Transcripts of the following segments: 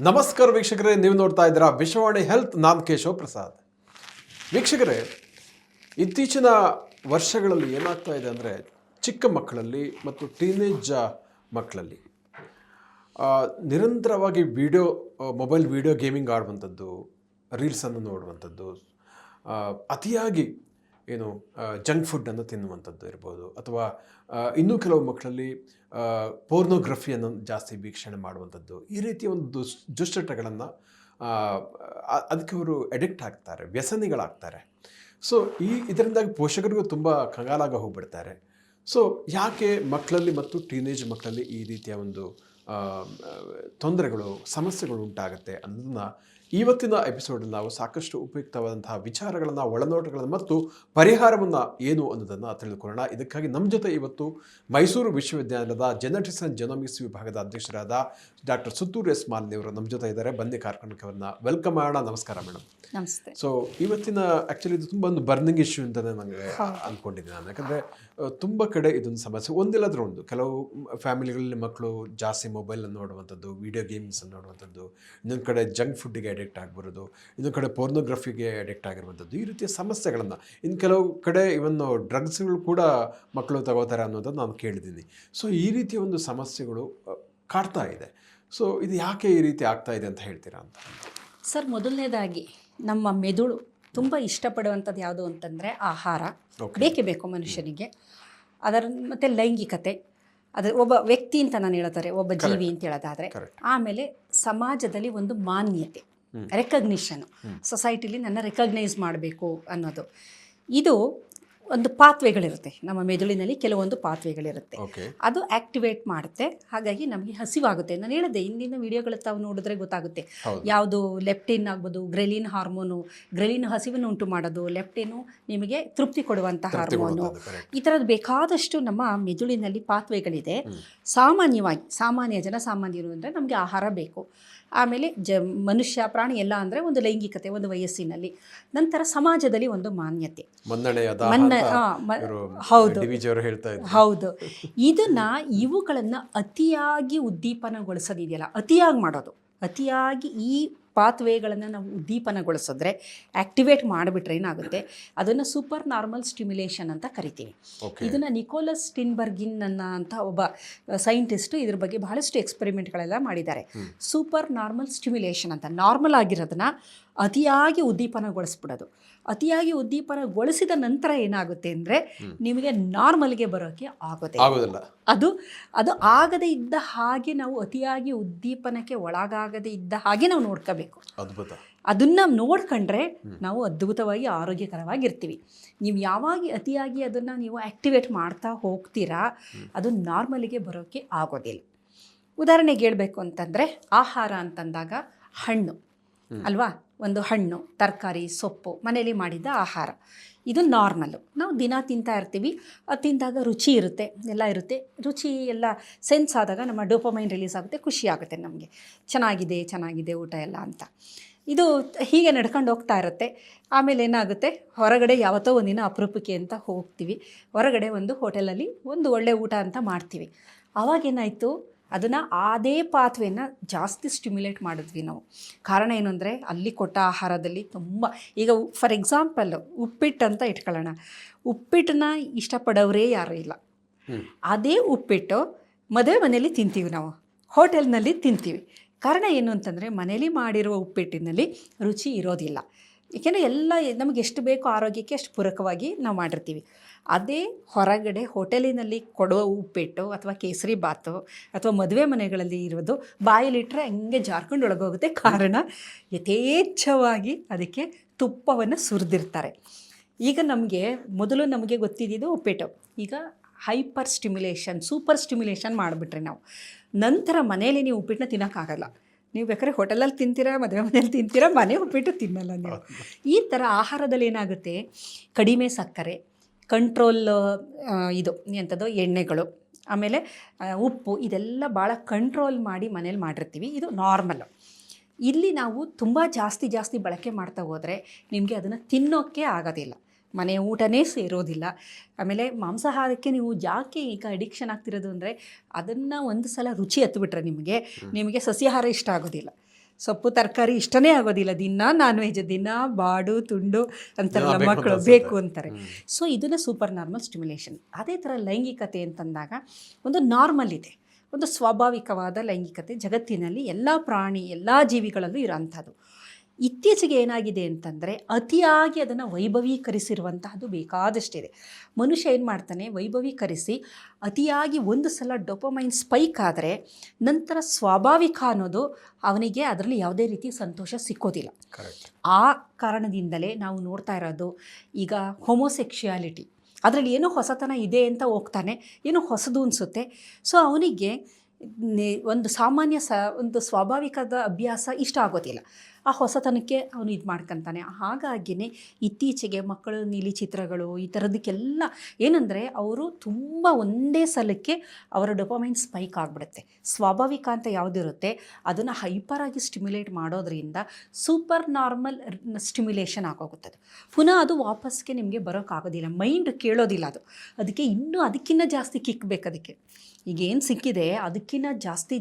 ನಮಸ್ಕಾರ ವೀಕ್ಷಕರೇ, ನೀವು ನೋಡ್ತಾ ಇದ್ದೀರಾ ವಿಶ್ವವಾಣಿ ಹೆಲ್ತ್. ನಾನು ಕೇಶವ್ ಪ್ರಸಾದ್. ವೀಕ್ಷಕರೇ, ಇತ್ತೀಚಿನ ವರ್ಷಗಳಲ್ಲಿ ಏನಾಗ್ತಾ ಇದೆ ಅಂದರೆ, ಚಿಕ್ಕ ಮಕ್ಕಳಲ್ಲಿ ಮತ್ತು ಟೀನೇಜ್ ಮಕ್ಕಳಲ್ಲಿ ನಿರಂತರವಾಗಿ ಮೊಬೈಲ್ ವಿಡಿಯೋ ಗೇಮಿಂಗ್ ಆಡುವಂಥದ್ದು, ರೀಲ್ಸನ್ನು ನೋಡುವಂಥದ್ದು, ಅತಿಯಾಗಿ ಜಂಕ್ ಫುಡ್ಡನ್ನು ತಿನ್ನುವಂಥದ್ದು ಇರ್ಬೋದು, ಅಥವಾ ಇನ್ನೂ ಕೆಲವು ಮಕ್ಕಳಲ್ಲಿ ಪೋರ್ನೋಗ್ರಫಿಯನ್ನು ಜಾಸ್ತಿ ವೀಕ್ಷಣೆ ಮಾಡುವಂಥದ್ದು, ಈ ರೀತಿಯ ಒಂದು ದುಶ್ಚಟಗಳನ್ನು ಅದಕ್ಕೆ ಅವರು ಅಡಿಕ್ಟ್ ಆಗ್ತಾರೆ, ವ್ಯಸನಿಗಳಾಗ್ತಾರೆ. ಸೊ ಇದರಿಂದಾಗಿ ಪೋಷಕರಿಗೂ ತುಂಬ ಕಂಗಾಲಾಗ ಹೋಗ್ಬಿಡ್ತಾರೆ. ಸೊ ಯಾಕೆ ಮಕ್ಕಳಲ್ಲಿ ಮತ್ತು ಟೀನೇಜ್ ಮಕ್ಕಳಲ್ಲಿ ಈ ರೀತಿಯ ಒಂದು ತೊಂದರೆಗಳು, ಸಮಸ್ಯೆಗಳು ಉಂಟಾಗುತ್ತೆ ಅನ್ನೋದನ್ನು ಇವತ್ತಿನ ಎಪಿಸೋಡಲ್ಲಿ ನಾವು ಸಾಕಷ್ಟು ಉಪಯುಕ್ತವಾದಂತಹ ವಿಚಾರಗಳನ್ನು, ಒಳನೋಟಗಳನ್ನು ಮತ್ತು ಪರಿಹಾರವನ್ನು ಏನು ಅನ್ನೋದನ್ನು ತಿಳಿದುಕೊಳ್ಳೋಣ. ಇದಕ್ಕಾಗಿ ನಮ್ಮ ಜೊತೆ ಇವತ್ತು ಮೈಸೂರು ವಿಶ್ವವಿದ್ಯಾನಿಲಯದ ಜೆನೆಟಿಕ್ಸ್ ಆ್ಯಂಡ್ ಜೆನೋಮಿಕ್ಸ್ ವಿಭಾಗದ ಅಧ್ಯಕ್ಷರಾದ ಡಾಕ್ಟರ್ ಸುತ್ತೂರು ಎಸ್ ಮಾಲಿನಿಯವರು ನಮ್ಮ ಜೊತೆ ಇದ್ದಾರೆ. ಬನ್ನಿ ಕಾರ್ಯಕ್ರಮಕ್ಕೆ ಅವ್ರನ್ನ ವೆಲ್ಕಮ್ ಮಾಡೋಣ. ನಮಸ್ಕಾರ ಮೇಡಮ್. ನಮಸ್ತೆ. ಸೊ ಇವತ್ತಿನ ಆ್ಯಕ್ಚುಲಿ ಇದು ತುಂಬ ಒಂದು ಬರ್ನಿಂಗ್ ಇಶ್ಯೂ ಅಂತಲೇ ನನಗೆ ಅಂದ್ಕೊಂಡಿದ್ದೀನಿ ನಾನು. ಯಾಕಂದರೆ ತುಂಬ ಕಡೆ ಇದೊಂದು ಸಮಸ್ಯೆ, ಒಂದಿಲ್ಲದ್ರೂ ಒಂದು. ಕೆಲವು ಫ್ಯಾಮಿಲಿಗಳಲ್ಲಿ ಮಕ್ಕಳು ಜಾಸ್ತಿ ಮೊಬೈಲನ್ನು ನೋಡುವಂಥದ್ದು, ವಿಡಿಯೋ ಗೇಮ್ಸನ್ನು ನೋಡುವಂಥದ್ದು, ಇನ್ನೊಂದು ಕಡೆ ಜಂಕ್ ಫುಡ್ಡಿಗೆ ಅಡಿಕ್ಟ್ ಆಗಿಬರೋದು, ಇನ್ನೊಂದು ಕಡೆ ಪೋರ್ನೋಗ್ರಫಿಗೆ ಅಡಿಕ್ಟ್ ಆಗಿರುವಂಥದ್ದು, ಈ ರೀತಿಯ ಸಮಸ್ಯೆಗಳನ್ನು. ಇನ್ನು ಕೆಲವು ಕಡೆ ಇವನ್ನು ಡ್ರಗ್ಸ್ಗಳು ಕೂಡ ಮಕ್ಕಳು ತಗೋತಾರೆ ಅನ್ನೋದನ್ನು ನಾನು ಕೇಳಿದ್ದೀನಿ. ಸೊ ಈ ರೀತಿಯ ಒಂದು ಸಮಸ್ಯೆಗಳು ಕಾಡ್ತಾ ಇದೆ. ಸೊ ಇದು ಯಾಕೆ ಈ ರೀತಿ ಆಗ್ತಾ ಇದೆ ಅಂತ ಹೇಳ್ತೀರಾ ಅಂತ? ಸರ್, ಮೊದಲನೇದಾಗಿ ನಮ್ಮ ಮೆದುಳು ತುಂಬ ಇಷ್ಟಪಡುವಂಥದ್ದು ಯಾವುದು ಅಂತಂದರೆ ಆಹಾರ. ಬೇಕೇ ಬೇಕು ಮನುಷ್ಯನಿಗೆ. ಅದರ ಮತ್ತು ಲೈಂಗಿಕತೆ, ಅದರ ಒಬ್ಬ ವ್ಯಕ್ತಿ ಅಂತ ನಾನು ಹೇಳ್ತಾರೆ, ಒಬ್ಬ ಜೀವಿ ಅಂತ ಹೇಳೋದಾದರೆ. ಆಮೇಲೆ ಸಮಾಜದಲ್ಲಿ ಒಂದು ಮಾನ್ಯತೆ, ರೆಕಗ್ನಿಷನ್, ಸೊಸೈಟಿಲಿ ನನ್ನ ರೆಕಗ್ನೈಸ್ ಮಾಡಬೇಕು ಅನ್ನೋದು. ಇದು ಒಂದು ಪಾತ್ವೆಗಳಿರುತ್ತೆ ನಮ್ಮ ಮೆದುಳಿನಲ್ಲಿ, ಕೆಲವೊಂದು ಪಾತ್ವೆಗಳಿರುತ್ತೆ. ಅದು ಆಕ್ಟಿವೇಟ್ ಮಾಡುತ್ತೆ. ಹಾಗಾಗಿ ನಮಗೆ ಹಸಿವಾಗುತ್ತೆ. ನಾನು ಹೇಳಿದೆ, ಇಂದಿನ ವಿಡಿಯೋಗಳ ತಾವು ನೋಡಿದ್ರೆ ಗೊತ್ತಾಗುತ್ತೆ. ಯಾವುದು ಲೆಪ್ಟಿನ್ ಆಗ್ಬೋದು, ಗ್ರೆಲಿನ್ ಹಾರ್ಮೋನು. ಗ್ರೆಲಿನ್ ಹಸಿವನ್ನು ಉಂಟು ಮಾಡೋದು, ಲೆಪ್ಟಿನು ನಿಮಗೆ ತೃಪ್ತಿ ಕೊಡುವಂಥ ಹಾರ್ಮೋನು. ಈ ಥರದ್ದು ಬೇಕಾದಷ್ಟು ನಮ್ಮ ಮೆದುಳಿನಲ್ಲಿ ಪಾತ್ವೆಗಳಿದೆ. ಜನಸಾಮಾನ್ಯರು ಅಂದರೆ ನಮಗೆ ಆಹಾರ ಬೇಕು. ಆಮೇಲೆ ಮನುಷ್ಯ, ಪ್ರಾಣಿ ಎಲ್ಲ ಅಂದರೆ ಒಂದು ಲೈಂಗಿಕತೆ, ಒಂದು ವಯಸ್ಸಿನಲ್ಲಿ. ನಂತರ ಸಮಾಜದಲ್ಲಿ ಒಂದು ಮಾನ್ಯತೆ, ಹೌದು. ಇವುಗಳನ್ನು ಅತಿಯಾಗಿ ಉದ್ದೀಪನಗೊಳಿಸೋದಿದೆಯಲ್ಲ, ಅತಿಯಾಗಿ ಮಾಡೋದು, ಅತಿಯಾಗಿ ಈ ಪಾತ್ವೇಗಳನ್ನು ನಾವು ಉದ್ದೀಪನಗೊಳಿಸಿದ್ರೆ, ಆ್ಯಕ್ಟಿವೇಟ್ ಮಾಡಿಬಿಟ್ರೆ ಏನಾಗುತ್ತೆ, ಅದನ್ನು ಸೂಪರ್ ನಾರ್ಮಲ್ ಸ್ಟಿಮ್ಯುಲೇಷನ್ ಅಂತ ಕರಿತೀವಿ. ಇದನ್ನು ನಿಕೋಲಸ್ ಸ್ಟಿನ್ಬರ್ಗಿನ್ ಅಂತ ಒಬ್ಬ ಸೈಂಟಿಸ್ಟು ಇದ್ರ ಬಗ್ಗೆ ಬಹಳಷ್ಟು ಎಕ್ಸ್ಪೆರಿಮೆಂಟ್ಗಳೆಲ್ಲ ಮಾಡಿದ್ದಾರೆ. ಸೂಪರ್ ನಾರ್ಮಲ್ ಸ್ಟಿಮ್ಯುಲೇಷನ್ ಅಂತ, ನಾರ್ಮಲ್ ಆಗಿರೋದನ್ನು ಅತಿಯಾಗಿ ಉದ್ದೀಪನಗೊಳಿಸ್ಬಿಡೋದು. ಅತಿಯಾಗಿ ಉದ್ದೀಪನಗೊಳಿಸಿದ ನಂತರ ಏನಾಗುತ್ತೆ ಅಂದರೆ, ನಿಮಗೆ ನಾರ್ಮಲ್ಗೆ ಬರೋಕ್ಕೆ ಆಗೋದಿಲ್ಲ. ಅದು ಆಗದೇ ಇದ್ದ ಹಾಗೆ, ನಾವು ಅತಿಯಾಗಿ ಉದ್ದೀಪನಕ್ಕೆ ಒಳಗಾಗದೇ ಇದ್ದ ಹಾಗೆ ನಾವು ನೋಡ್ಕೋಬೇಕು. ಅದನ್ನು ನೋಡ್ಕೊಂಡ್ರೆ ನಾವು ಅದ್ಭುತವಾಗಿ ಆರೋಗ್ಯಕರವಾಗಿರ್ತೀವಿ. ನೀವು ಯಾವಾಗ ಅತಿಯಾಗಿ ಅದನ್ನು ನೀವು ಆ್ಯಕ್ಟಿವೇಟ್ ಮಾಡ್ತಾ ಹೋಗ್ತೀರಾ, ಅದು ನಾರ್ಮಲಿಗೆ ಬರೋಕ್ಕೆ ಆಗೋದಿಲ್ಲ. ಉದಾಹರಣೆಗೆ ಹೇಳಬೇಕು ಅಂತಂದರೆ, ಆಹಾರ ಅಂತಂದಾಗ ಹಣ್ಣು ಅಲ್ವಾ, ಒಂದು ಹಣ್ಣು, ತರಕಾರಿ, ಸೊಪ್ಪು, ಮನೇಲಿ ಮಾಡಿದ ಆಹಾರ, ಇದು ನಾರ್ಮಲ್ಲು. ನಾವು ದಿನ ತಿಂತಾ ಇರ್ತೀವಿ. ಅದು ತಿಂದಾಗ ರುಚಿ ಇರುತ್ತೆ, ಎಲ್ಲ ಇರುತ್ತೆ. ರುಚಿ ಎಲ್ಲ ಸೆನ್ಸ್ ಆದಾಗ ನಮ್ಮ ಡೋಪಮೈನ್ ರಿಲೀಸ್ ಆಗುತ್ತೆ, ಖುಷಿ ಆಗುತ್ತೆ ನಮಗೆ, ಚೆನ್ನಾಗಿದೆ ಊಟ ಎಲ್ಲ ಅಂತ. ಇದು ಹೀಗೆ ನಡ್ಕೊಂಡು ಹೋಗ್ತಾ ಇರುತ್ತೆ. ಆಮೇಲೆ ಏನಾಗುತ್ತೆ, ಹೊರಗಡೆ ಯಾವತ್ತೋ ಒಂದಿನ ಅಪರೂಪಕ್ಕೆ ಅಂತ ಹೋಗ್ತೀವಿ. ಹೊರಗಡೆ ಒಂದು ಹೋಟೆಲಲ್ಲಿ ಒಂದು ಒಳ್ಳೆ ಊಟ ಅಂತ ಮಾಡ್ತೀವಿ. ಆವಾಗೇನಾಯಿತು, ಅದನ್ನು ಅದೇ ಪಾತ್ವೆಯನ್ನು ಜಾಸ್ತಿ ಸ್ಟಿಮ್ಯುಲೇಟ್ ಮಾಡಿದ್ವಿ ನಾವು. ಕಾರಣ ಏನು ಅಂದರೆ, ಅಲ್ಲಿ ಕೊಟ್ಟ ಆಹಾರದಲ್ಲಿ ತುಂಬ, ಈಗ ಫಾರ್ ಎಕ್ಸಾಂಪಲ್ ಉಪ್ಪಿಟ್ಟು ಅಂತ ಇಟ್ಕೊಳ್ಳೋಣ. ಉಪ್ಪಿಟ್ಟನ್ನ ಇಷ್ಟಪಡೋರೇ ಯಾರೂ ಇಲ್ಲ. ಅದೇ ಉಪ್ಪಿಟ್ಟು ಮದುವೆ ಮನೆಯಲ್ಲಿ ತಿಂತೀವಿ, ನಾವು ಹೋಟೆಲ್ನಲ್ಲಿ ತಿಂತೀವಿ. ಕಾರಣ ಏನು ಅಂತಂದರೆ, ಮನೇಲಿ ಮಾಡಿರುವ ಉಪ್ಪಿಟ್ಟಿನಲ್ಲಿ ರುಚಿ ಇರೋದಿಲ್ಲ. ಏಕೆಂದರೆ ಎಲ್ಲ ನಮಗೆ ಎಷ್ಟು ಬೇಕೋ ಆರೋಗ್ಯಕ್ಕೆ ಅಷ್ಟು ಪೂರಕವಾಗಿ ನಾವು ಮಾಡಿರ್ತೀವಿ. ಅದೇ ಹೊರಗಡೆ ಹೋಟೆಲಿನಲ್ಲಿ ಕೊಡುವ ಉಪ್ಪಿಟ್ಟು ಅಥವಾ ಕೇಸರಿ ಬಾತು ಅಥವಾ ಮದುವೆ ಮನೆಗಳಲ್ಲಿ ಇರೋದು ಬಾಯಲ್ಲಿಟ್ಟರೆ ಹಂಗೆ ಜಾರ್ಕೊಂಡು ಒಳಗೋಗುತ್ತೆ. ಕಾರಣ ಯಥೇಚ್ಛವಾಗಿ ಅದಕ್ಕೆ ತುಪ್ಪವನ್ನು ಸುರಿದಿರ್ತಾರೆ. ಈಗ ಮೊದಲು ನಮಗೆ ಗೊತ್ತಿದ್ದು ಉಪ್ಪಿಟ್ಟು, ಈಗ ಹೈಪರ್ ಸ್ಟಿಮ್ಯುಲೇಷನ್, ಸೂಪರ್ ಸ್ಟಿಮ್ಯುಲೇಷನ್ ಮಾಡಿಬಿಟ್ರೆ ನಾವು, ನಂತರ ಮನೆಯಲ್ಲಿ ನೀವು ಉಪ್ಪಿಟ್ಟನ್ನ ತಿನ್ನೋಕ್ಕಾಗಲ್ಲ. ನೀವು ಬೇಕಾದ್ರೆ ಹೋಟೆಲಲ್ಲಿ ತಿಂತೀರಾ, ಮದುವೆ ಮನೆಯಲ್ಲಿ ತಿಂತೀರಾ, ಮನೆ ಉಪ್ಪಿಟ್ಟು ತಿನ್ನಲ್ಲ ನೀವು. ಈ ಥರ ಆಹಾರದಲ್ಲಿ ಏನಾಗುತ್ತೆ, ಕಡಿಮೆ ಸಕ್ಕರೆ, ಕಂಟ್ರೋಲ್, ಎಣ್ಣೆಗಳು, ಆಮೇಲೆ ಉಪ್ಪು, ಇದೆಲ್ಲ ಭಾಳ ಕಂಟ್ರೋಲ್ ಮಾಡಿ ಮನೇಲಿ ಮಾಡಿರ್ತೀವಿ. ಇದು ನಾರ್ಮಲ್ಲು. ಇಲ್ಲಿ ನಾವು ತುಂಬ ಜಾಸ್ತಿ ಬಳಕೆ ಮಾಡ್ತಾ ಹೋದರೆ ನಿಮಗೆ ಅದನ್ನು ತಿನ್ನೋಕ್ಕೆ ಆಗೋದಿಲ್ಲ. ಮನೆಯ ಊಟನೇ ಸೇರೋದಿಲ್ಲ. ಆಮೇಲೆ ಮಾಂಸಾಹಾರಕ್ಕೆ ನೀವು ಯಾಕೆ ಈಗ ಅಡಿಕ್ಷನ್ ಆಗ್ತಿರೋದು ಅಂದರೆ, ಅದನ್ನು ಒಂದು ಸಲ ರುಚಿ ಹತ್ತಿಬಿಟ್ರೆ ನಿಮಗೆ ಸಸ್ಯಾಹಾರ ಇಷ್ಟ ಆಗೋದಿಲ್ಲ. ಸೊಪ್ಪು ತರಕಾರಿ ಇಷ್ಟನೇ ಆಗೋದಿಲ್ಲ, ದಿನ ನಾನ್ ವೆಜ್, ದಿನ ಬಾಡು ತುಂಡು ಅಂತಾರಲ್ಲ ಬೇಕು ಮಕ್ಕಳು, ಅಂತ ಬೇಕು ಅಂತಾರೆ. ಸೊ ಇದನ್ನು ಸೂಪರ್ ನಾರ್ಮಲ್ ಸ್ಟಿಮ್ಯುಲೇಷನ್. ಅದೇ ಥರ ಲೈಂಗಿಕತೆ ಅಂತಂದಾಗ ಒಂದು ನಾರ್ಮಲ್ ಇದೆ, ಒಂದು ಸ್ವಾಭಾವಿಕವಾದ ಲೈಂಗಿಕತೆ ಜಗತ್ತಿನಲ್ಲಿ ಎಲ್ಲ ಪ್ರಾಣಿ ಎಲ್ಲ ಜೀವಿಗಳಲ್ಲೂ ಇರೋಂಥದ್ದು. ಇತ್ತೀಚೆಗೆ ಏನಾಗಿದೆ ಅಂತಂದರೆ ಅತಿಯಾಗಿ ಅದನ್ನು ವೈಭವೀಕರಿಸಿರುವಂತಹದ್ದು ಬೇಕಾದಷ್ಟಿದೆ. ಮನುಷ್ಯ ಏನು ಮಾಡ್ತಾನೆ, ವೈಭವೀಕರಿಸಿ ಅತಿಯಾಗಿ ಒಂದು ಸಲ ಡೋಪಮೈನ್ ಸ್ಪೈಕ್ ಆದರೆ ನಂತರ ಸ್ವಾಭಾವಿಕ ಅನ್ನೋದು ಅವನಿಗೆ ಅದರಲ್ಲಿ ಯಾವುದೇ ರೀತಿ ಸಂತೋಷ ಸಿಕ್ಕೋದಿಲ್ಲ. ಆ ಕಾರಣದಿಂದಲೇ ನಾವು ನೋಡ್ತಾ ಇರೋದು ಈಗ ಹೋಮೋಸೆಕ್ಷುಯಾಲಿಟಿ, ಅದರಲ್ಲಿ ಏನೋ ಹೊಸತನ ಇದೆ ಅಂತ ಹೋಗ್ತಾನೆ, ಏನೋ ಹೊಸದು ಅನಿಸುತ್ತೆ. ಸೊ ಅವನಿಗೆ ಒಂದು ಸಾಮಾನ್ಯ ಒಂದು ಸ್ವಾಭಾವಿಕದ ಅಭ್ಯಾಸ ಇಷ್ಟ ಆಗೋದಿಲ್ಲ, ಆ ಹೊಸತನಕ್ಕೆ ಅವನು ಇದು ಮಾಡ್ಕೊತಾನೆ. ಹಾಗಾಗಿಯೇ ಇತ್ತೀಚೆಗೆ ಮಕ್ಕಳು ನೀಲಿ ಚಿತ್ರಗಳು ಈ ಥರದಕ್ಕೆಲ್ಲ ಏನಂದರೆ ಅವರು ತುಂಬ ಒಂದೇ ಸಲಕ್ಕೆ ಅವರ ಡೋಪಮೈನ್ ಸ್ಪೈಕ್ ಆಗಿಬಿಡುತ್ತೆ. ಸ್ವಾಭಾವಿಕ ಅಂತ ಯಾವುದಿರುತ್ತೆ ಅದನ್ನು ಹೈಪರಾಗಿ ಸ್ಟಿಮ್ಯುಲೇಟ್ ಮಾಡೋದ್ರಿಂದ ಸೂಪರ್ ನಾರ್ಮಲ್ ಸ್ಟಿಮ್ಯುಲೇಷನ್ ಆಗೋಗುತ್ತದೆ. ಪುನಃ ಅದು ವಾಪಸ್ಗೆ ನಿಮಗೆ ಬರೋಕ್ಕಾಗೋದಿಲ್ಲ, ಮೈಂಡ್ ಕೇಳೋದಿಲ್ಲ ಅದು. ಅದಕ್ಕೆ ಇನ್ನೂ ಅದಕ್ಕಿಂತ ಜಾಸ್ತಿ ಕಿಕ್ ಬೇಕು. ಅದಕ್ಕೆ ಈಗೇನು ಸಿಕ್ಕಿದೆ ಅದಕ್ಕಿಂತ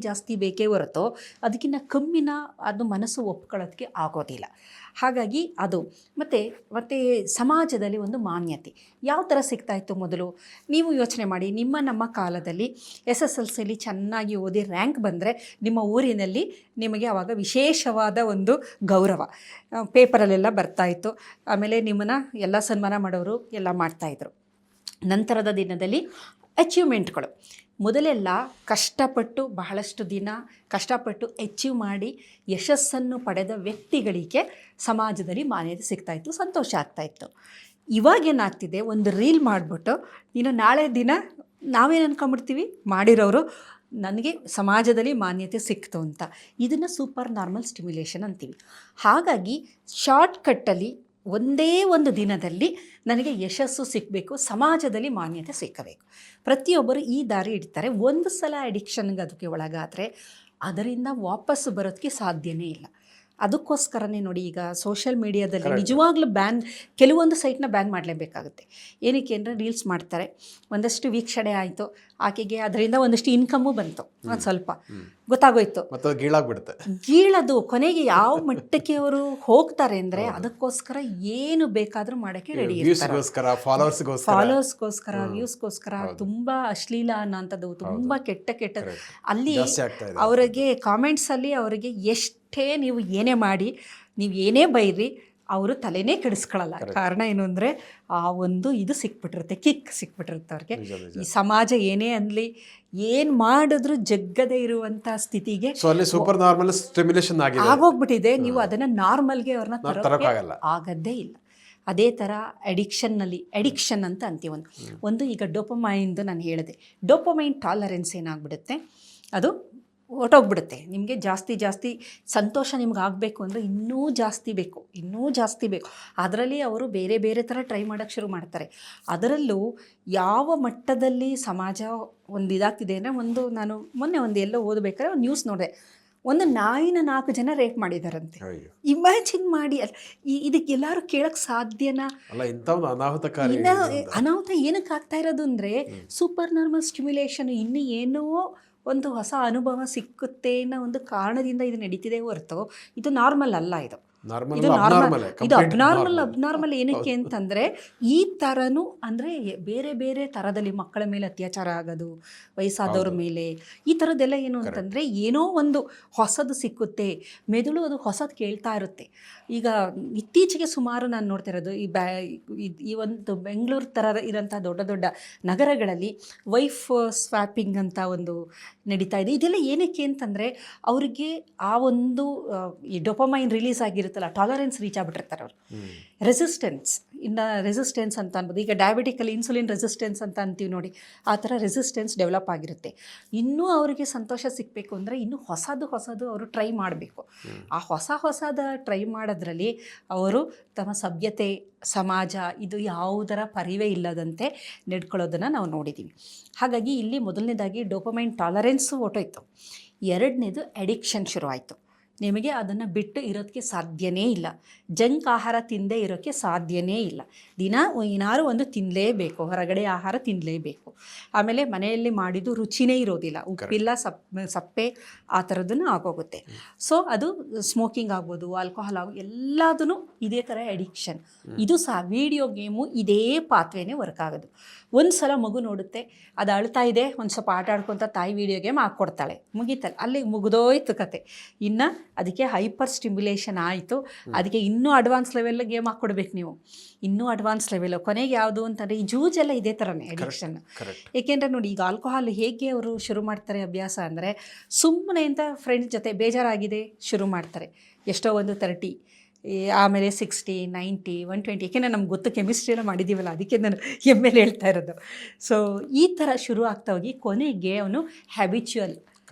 ಜಾಸ್ತಿ ಬೇಕೇ ಹೊರತು ಅದಕ್ಕಿಂತ ಕಮ್ಮಿನ ಅದು ಮನಸ್ಸು ಒಪ್ಕೊಳ್ಳೋದಕ್ಕೆ ಆಗೋದಿಲ್ಲ. ಹಾಗಾಗಿ ಅದು ಮತ್ತು ಸಮಾಜದಲ್ಲಿ ಒಂದು ಮಾನ್ಯತೆ ಯಾವ ಥರ ಸಿಗ್ತಾಯಿತ್ತು ಮೊದಲು ನೀವು ಯೋಚನೆ ಮಾಡಿ. ನಮ್ಮ ಕಾಲದಲ್ಲಿ SSLCಲಿ ಚೆನ್ನಾಗಿ ಓದಿ ರ್ಯಾಂಕ್ ಬಂದರೆ ನಿಮ್ಮ ಊರಿನಲ್ಲಿ ನಿಮಗೆ ಆವಾಗ ವಿಶೇಷವಾದ ಒಂದು ಗೌರವ ಪೇಪರಲ್ಲೆಲ್ಲ ಬರ್ತಾಯಿತ್ತು. ಆಮೇಲೆ ನಿಮ್ಮನ್ನು ಎಲ್ಲ ಸನ್ಮಾನ ಮಾಡೋರು ಎಲ್ಲ ಮಾಡ್ತಾಯಿದ್ರು. ನಂತರದ ದಿನದಲ್ಲಿ ಅಚೀವ್ಮೆಂಟ್ಗಳು, ಮೊದಲೆಲ್ಲ ಕಷ್ಟಪಟ್ಟು ಬಹಳಷ್ಟು ದಿನ ಕಷ್ಟಪಟ್ಟು ಅಚೀವ್ ಮಾಡಿ ಯಶಸ್ಸನ್ನು ಪಡೆದ ವ್ಯಕ್ತಿಗಳಿಗೆ ಸಮಾಜದಲ್ಲಿ ಮಾನ್ಯತೆ ಸಿಗ್ತಾಯಿತ್ತು, ಸಂತೋಷ ಆಗ್ತಾಯಿತ್ತು. ಇವಾಗೇನಾಗ್ತಿದೆ, ಒಂದು ರೀಲ್ ಮಾಡಿಬಿಟ್ಟು ನೀನು ನಾಳೆ ದಿನ ನಾವೇನು ಅಂದ್ಕೊಂಬಿಡ್ತೀವಿ, ಮಾಡಿರೋರು ನನಗೆ ಸಮಾಜದಲ್ಲಿ ಮಾನ್ಯತೆ ಸಿಕ್ತು ಅಂತ. ಇದನ್ನು ಸೂಪರ್ ನಾರ್ಮಲ್ ಸ್ಟಿಮ್ಯುಲೇಷನ್ ಅಂತೀವಿ. ಹಾಗಾಗಿ ಶಾರ್ಟ್ಕಟ್ಟಲ್ಲಿ ಒಂದೇ ಒಂದು ದಿನದಲ್ಲಿ ನನಗೆ ಯಶಸ್ಸು ಸಿಕ್ಕಬೇಕು, ಸಮಾಜದಲ್ಲಿ ಮಾನ್ಯತೆ ಸಿಕ್ಕಬೇಕು, ಪ್ರತಿಯೊಬ್ಬರು ಈ ದಾರಿ ಹಿಡಿತಾರೆ. ಒಂದು ಸಲ ಅಡಿಕ್ಷನ್ಗೆ ಅದಕ್ಕೆ ಒಳಗಾದರೆ ಅದರಿಂದ ವಾಪಸ್ಸು ಬರೋದಕ್ಕೆ ಸಾಧ್ಯನೇ ಇಲ್ಲ. ಅದಕ್ಕೋಸ್ಕರನೇ ನೋಡಿ ಈಗ ಸೋಷಿಯಲ್ ಮೀಡಿಯಾದಲ್ಲಿ ನಿಜವಾಗ್ಲೂ ಕೆಲವೊಂದು ಸೈಟ್ನ ಬ್ಯಾನ್ ಮಾಡಲೇಬೇಕಾಗುತ್ತೆ. ಏನಕ್ಕೆ ಅಂದರೆ ರೀಲ್ಸ್ ಮಾಡ್ತಾರೆ, ಒಂದಷ್ಟು ವೀಕ್ಷಣೆ ಆಯಿತು, ಆಕೆಗೆ ಅದರಿಂದ ಒಂದಷ್ಟು ಇನ್ಕಮ್ಮು ಬಂತು, ಒಂದು ಸ್ವಲ್ಪ ಗೊತ್ತಾಗೋಯ್ತು, ಗೀಳದು ಕೊನೆಗೆ ಯಾವ ಮಟ್ಟಕ್ಕೆ ಅವರು ಹೋಗ್ತಾರೆ ಅಂದರೆ ಅದಕ್ಕೋಸ್ಕರ ಏನು ಬೇಕಾದರೂ ಮಾಡೋಕ್ಕೆ ರೆಡಿ ಇರ್ತಾರೆ. ಫಾಲೋವರ್ಸ್ಗೋಸ್ಕರ, ವ್ಯೂಸ್ಗೋಸ್ಕರ ತುಂಬ ಅಶ್ಲೀಲ ಅನ್ನೋಂಥದ್ದು, ತುಂಬ ಕೆಟ್ಟ ಅಲ್ಲಿ ಅವರಿಗೆ ಕಾಮೆಂಟ್ಸಲ್ಲಿ ಅವರಿಗೆ ಎಷ್ಟೇ ನೀವು ಏನೇ ಮಾಡಿ, ನೀವು ಏನೇ ಬೈರಿ, ಅವರು ತಲೆನೇ ಕೆಡಿಸ್ಕೊಳ್ಳಲ್ಲ. ಕಾರಣ ಏನು ಅಂದರೆ ಆ ಒಂದು ಇದು ಸಿಕ್ಬಿಟ್ಟಿರುತ್ತೆ, ಕಿಕ್ ಸಿಕ್ಬಿಟ್ಟಿರುತ್ತೆ ಅವ್ರಿಗೆ. ಈ ಸಮಾಜ ಏನೇ ಅನ್ನಲಿ, ಏನು ಮಾಡಿದ್ರು ಜಗ್ಗದೇ ಇರುವಂಥ ಸ್ಥಿತಿಗೆ ಸೂಪರ್ ನಾರ್ಮಲ್ ಸ್ಟಿಮ್ಯುಲೇಷನ್ ಆಗೋಗ್ಬಿಟ್ಟಿದೆ. ನೀವು ಅದನ್ನು ನಾರ್ಮಲ್ಗೆ ಅವ್ರನ್ನ ತರೋಕ್ಕೆ ಆಗದೇ ಇಲ್ಲ. ಅದೇ ಥರ ಅಡಿಕ್ಷನ್ ಅಂತ ಅಂತೀವಿ. ಒಂದು ಈಗ ಡೋಪಮೈನ್ದು ನಾನು ಹೇಳಿದೆ, ಡೋಪಮೈನ್ ಟಾಲರೆನ್ಸ್ ಏನಾಗ್ಬಿಡುತ್ತೆ, ಅದು ಹೊರಟೋಗ್ಬಿಡುತ್ತೆ. ನಿಮಗೆ ಜಾಸ್ತಿ ಸಂತೋಷ ನಿಮ್ಗೆ ಆಗಬೇಕು ಅಂದರೆ ಇನ್ನೂ ಜಾಸ್ತಿ ಬೇಕು. ಅದರಲ್ಲಿ ಅವರು ಬೇರೆ ಥರ ಟ್ರೈ ಮಾಡೋಕ್ಕೆ ಶುರು ಮಾಡ್ತಾರೆ. ಅದರಲ್ಲೂ ಯಾವ ಮಟ್ಟದಲ್ಲಿ ಸಮಾಜ ಒಂದು ಇದಾಗ್ತಿದೆ ಅಂದರೆ, ನಾನು ಮೊನ್ನೆ ಎಲ್ಲೋ ಓದಬೇಕಾದ್ರೆ ಒಂದು ನ್ಯೂಸ್ ನೋಡಿದೆ, ಒಂದು ನಾಯಿನ 4 ಜನ ರೇಪ್ ಮಾಡಿದಾರಂತೆ. ಇಮ್ಯಾಜಿನ್ ಮಾಡಿ, ಇದಕ್ಕೆ ಎಲ್ಲರೂ ಕೇಳಕ್ಕೆ ಸಾಧ್ಯನಾ? ಅನಾಹುತ ಏನಕ್ಕೆ ಆಗ್ತಾ ಇರೋದು ಅಂದರೆ ಸೂಪರ್ ನಾರ್ಮಲ್ ಸ್ಟಿಮ್ಯುಲೇಷನ್, ಇನ್ನೂ ಏನೋ ಒಂದು ಹೊಸ ಅನುಭವ ಸಿಕ್ಕುತ್ತೆ ಅನ್ನೋ ಒಂದು ಕಾರಣದಿಂದ ಇದು ನಡೀತಿದೆ ಹೊರತು ಇದು ನಾರ್ಮಲ್ ಅಲ್ಲ. ಇದು ಅಬ್ನಾರ್ಮಲ್ ಏನಕ್ಕೆ ಅಂತಂದರೆ ಈ ಥರನೂ ಅಂದರೆ ಬೇರೆ ಥರದಲ್ಲಿ ಮಕ್ಕಳ ಮೇಲೆ ಅತ್ಯಾಚಾರ ಆಗೋದು, ವಯಸ್ಸಾದವ್ರ ಮೇಲೆ, ಈ ಥರದ್ದೆಲ್ಲ ಏನು ಅಂತಂದರೆ ಏನೋ ಒಂದು ಹೊಸದು ಸಿಕ್ಕುತ್ತೆ, ಮೆದುಳು ಅದು ಹೊಸದು ಕೇಳ್ತಾ ಇರುತ್ತೆ. ಈಗ ಇತ್ತೀಚೆಗೆ ಸುಮಾರು ನಾನು ನೋಡ್ತಾ ಇರೋದು ಈ ಒಂದು ಬೆಂಗಳೂರು ಥರ ಇರೋಂಥ ದೊಡ್ಡ ನಗರಗಳಲ್ಲಿ ವೈಫ್ ಸ್ವ್ಯಾಪಿಂಗ್ ಅಂತ ಒಂದು ನಡೀತಾ ಇದೆ. ಇದೆಲ್ಲ ಏನಕ್ಕೆ ಅಂತಂದರೆ ಅವರಿಗೆ ಆ ಒಂದು ಈ ಡೋಪಮೈನ್ ರಿಲೀಸ್ ಆಗಿರುತ್ತಲ್ಲ, ಟಾಲರೆನ್ಸ್ ರೀಚ್ ಆಗಿಬಿಟ್ಟಿರ್ತಾರೆ ಅವರು. ರೆಸಿಸ್ಟೆನ್ಸ್ ಅಂತ ಅನ್ಬೋದು. ಈಗ ಡಯಾಬಿಟಿಕಲ್ಲಿ ಇನ್ಸುಲಿನ್ ರೆಸಿಸ್ಟೆನ್ಸ್ ಅಂತ ಅಂತೀವಿ ನೋಡಿ, ಆ ಥರ ರೆಸಿಸ್ಟೆನ್ಸ್ ಡೆವಲಪ್ ಆಗಿರುತ್ತೆ. ಇನ್ನೂ ಅವರಿಗೆ ಸಂತೋಷ ಸಿಗಬೇಕು ಅಂದರೆ ಇನ್ನೂ ಹೊಸದು ಅವರು ಟ್ರೈ ಮಾಡಬೇಕು. ಆ ಹೊಸದ ಟ್ರೈ ಮಾಡೋದ್ರಲ್ಲಿ ಅವರು ತಮ್ಮ ಸಭ್ಯತೆ, ಸಮಾಜ ಇದು ಯಾವುದರ ಪರಿವೇ ಇಲ್ಲದಂತೆ ನಡ್ಕೊಳ್ಳೋದನ್ನು ನಾವು ನೋಡಿದ್ದೀವಿ. ಹಾಗಾಗಿ ಇಲ್ಲಿ ಮೊದಲನೇದಾಗಿ ಡೋಪಮೈನ್ ಟಾಲರೆನ್ಸು ಹೊರಟೋಯ್ತು. ಎರಡನೇದು ಅಡಿಕ್ಷನ್ ಶುರುವಾಯಿತು. ನಿಮಗೆ ಅದನ್ನು ಬಿಟ್ಟು ಇರೋದಕ್ಕೆ ಸಾಧ್ಯನೇ ಇಲ್ಲ. ಜಂಕ್ ಆಹಾರ ತಿಂದೇ ಇರೋಕ್ಕೆ ಸಾಧ್ಯನೇ ಇಲ್ಲ. ದಿನ ಏನಾದ್ರು ಒಂದು ತಿನ್ನಲೇಬೇಕು, ಹೊರಗಡೆ ಆಹಾರ ತಿನ್ನಲೇಬೇಕು. ಆಮೇಲೆ ಮನೆಯಲ್ಲಿ ಮಾಡಿದ್ದು ರುಚಿನೇ ಇರೋದಿಲ್ಲ, ಉಪ್ಪಿಲ್ಲ, ಸಪ್ಪೆ ಆ ಥರದ್ದನ್ನು ಆಗೋಗುತ್ತೆ. ಸೊ ಅದು ಸ್ಮೋಕಿಂಗ್ ಆಗ್ಬೋದು, ಆಲ್ಕೋಹಾಲ್ ಆಗ್ಬೋದು, ಎಲ್ಲದೂ ಇದೇ ಥರ ಅಡಿಕ್ಷನ್. ಇದು ಸಹ ವಿಡಿಯೋ ಗೇಮು ಇದೇ ಪಾತ್ವೇನೇ ವರ್ಕ್ ಆಗೋದು. ಒಂದು ಸಲ ಮಗು ನೋಡುತ್ತೆ, ಅದು ಅಳ್ತಾ ಇದೆ, ಒಂದು ಸ್ವಲ್ಪ ಆಟ ಆಡ್ಕೊತ ತಾಯಿ ವಿಡಿಯೋ ಗೇಮ್ ಹಾಕ್ಕೊಡ್ತಾಳೆ, ಮುಗೀತಲ್ಲ, ಅಲ್ಲಿಗೆ ಮುಗಿದೋಯ್ತು ಕತೆ. ಇನ್ನು ಅದಕ್ಕೆ ಹೈಪರ್ ಸ್ಟಿಮ್ಯುಲೇಷನ್ ಆಯಿತು, ಅದಕ್ಕೆ ಇನ್ನೂ ಅಡ್ವಾನ್ಸ್ ಲೆವೆಲ್ ಗೇಮ್ ಹಾಕ್ಕೊಡ್ಬೇಕು ನೀವು, ಇನ್ನೂ ಅಡ್ವಾನ್ಸ್ ಲೆವೆಲ್. ಕೊನೆಗೆ ಯಾವುದು ಅಂತಂದರೆ ಈ ಜೂಜೆಲ್ಲ ಇದೇ ಥರನೇ ಅಡಿಕ್ಷನ್. ಏಕೆಂದರೆ ನೋಡಿ, ಈಗ ಆಲ್ಕೋಹಾಲ್ ಹೇಗೆ ಅವರು ಶುರು ಮಾಡ್ತಾರೆ ಅಭ್ಯಾಸ ಅಂದರೆ, ಸುಮ್ಮನೆ ಅಂತ ಫ್ರೆಂಡ್ಸ್ ಜೊತೆ ಬೇಜಾರಾಗಿದೆ ಶುರು ಮಾಡ್ತಾರೆ, ಎಷ್ಟೋ ಒಂದು 30, ಆಮೇಲೆ 60, 90, 120. ಏಕೆಂದರೆ ನಮ್ಗೆ ಗೊತ್ತು, ಕೆಮಿಸ್ಟ್ರಿ ಎಲ್ಲ ಮಾಡಿದ್ದೀವಲ್ಲ, ಅದಕ್ಕೆ ನಾನು ಮೇಲೆ ಹೇಳ್ತಾ ಇರೋದು. ಸೊ ಈ ಥರ ಶುರು ಆಗ್ತಾ ಹೋಗಿ ಕೊನೆಗೆ ಅವನು ಹ್ಯಾಬಿಚುವಲ್,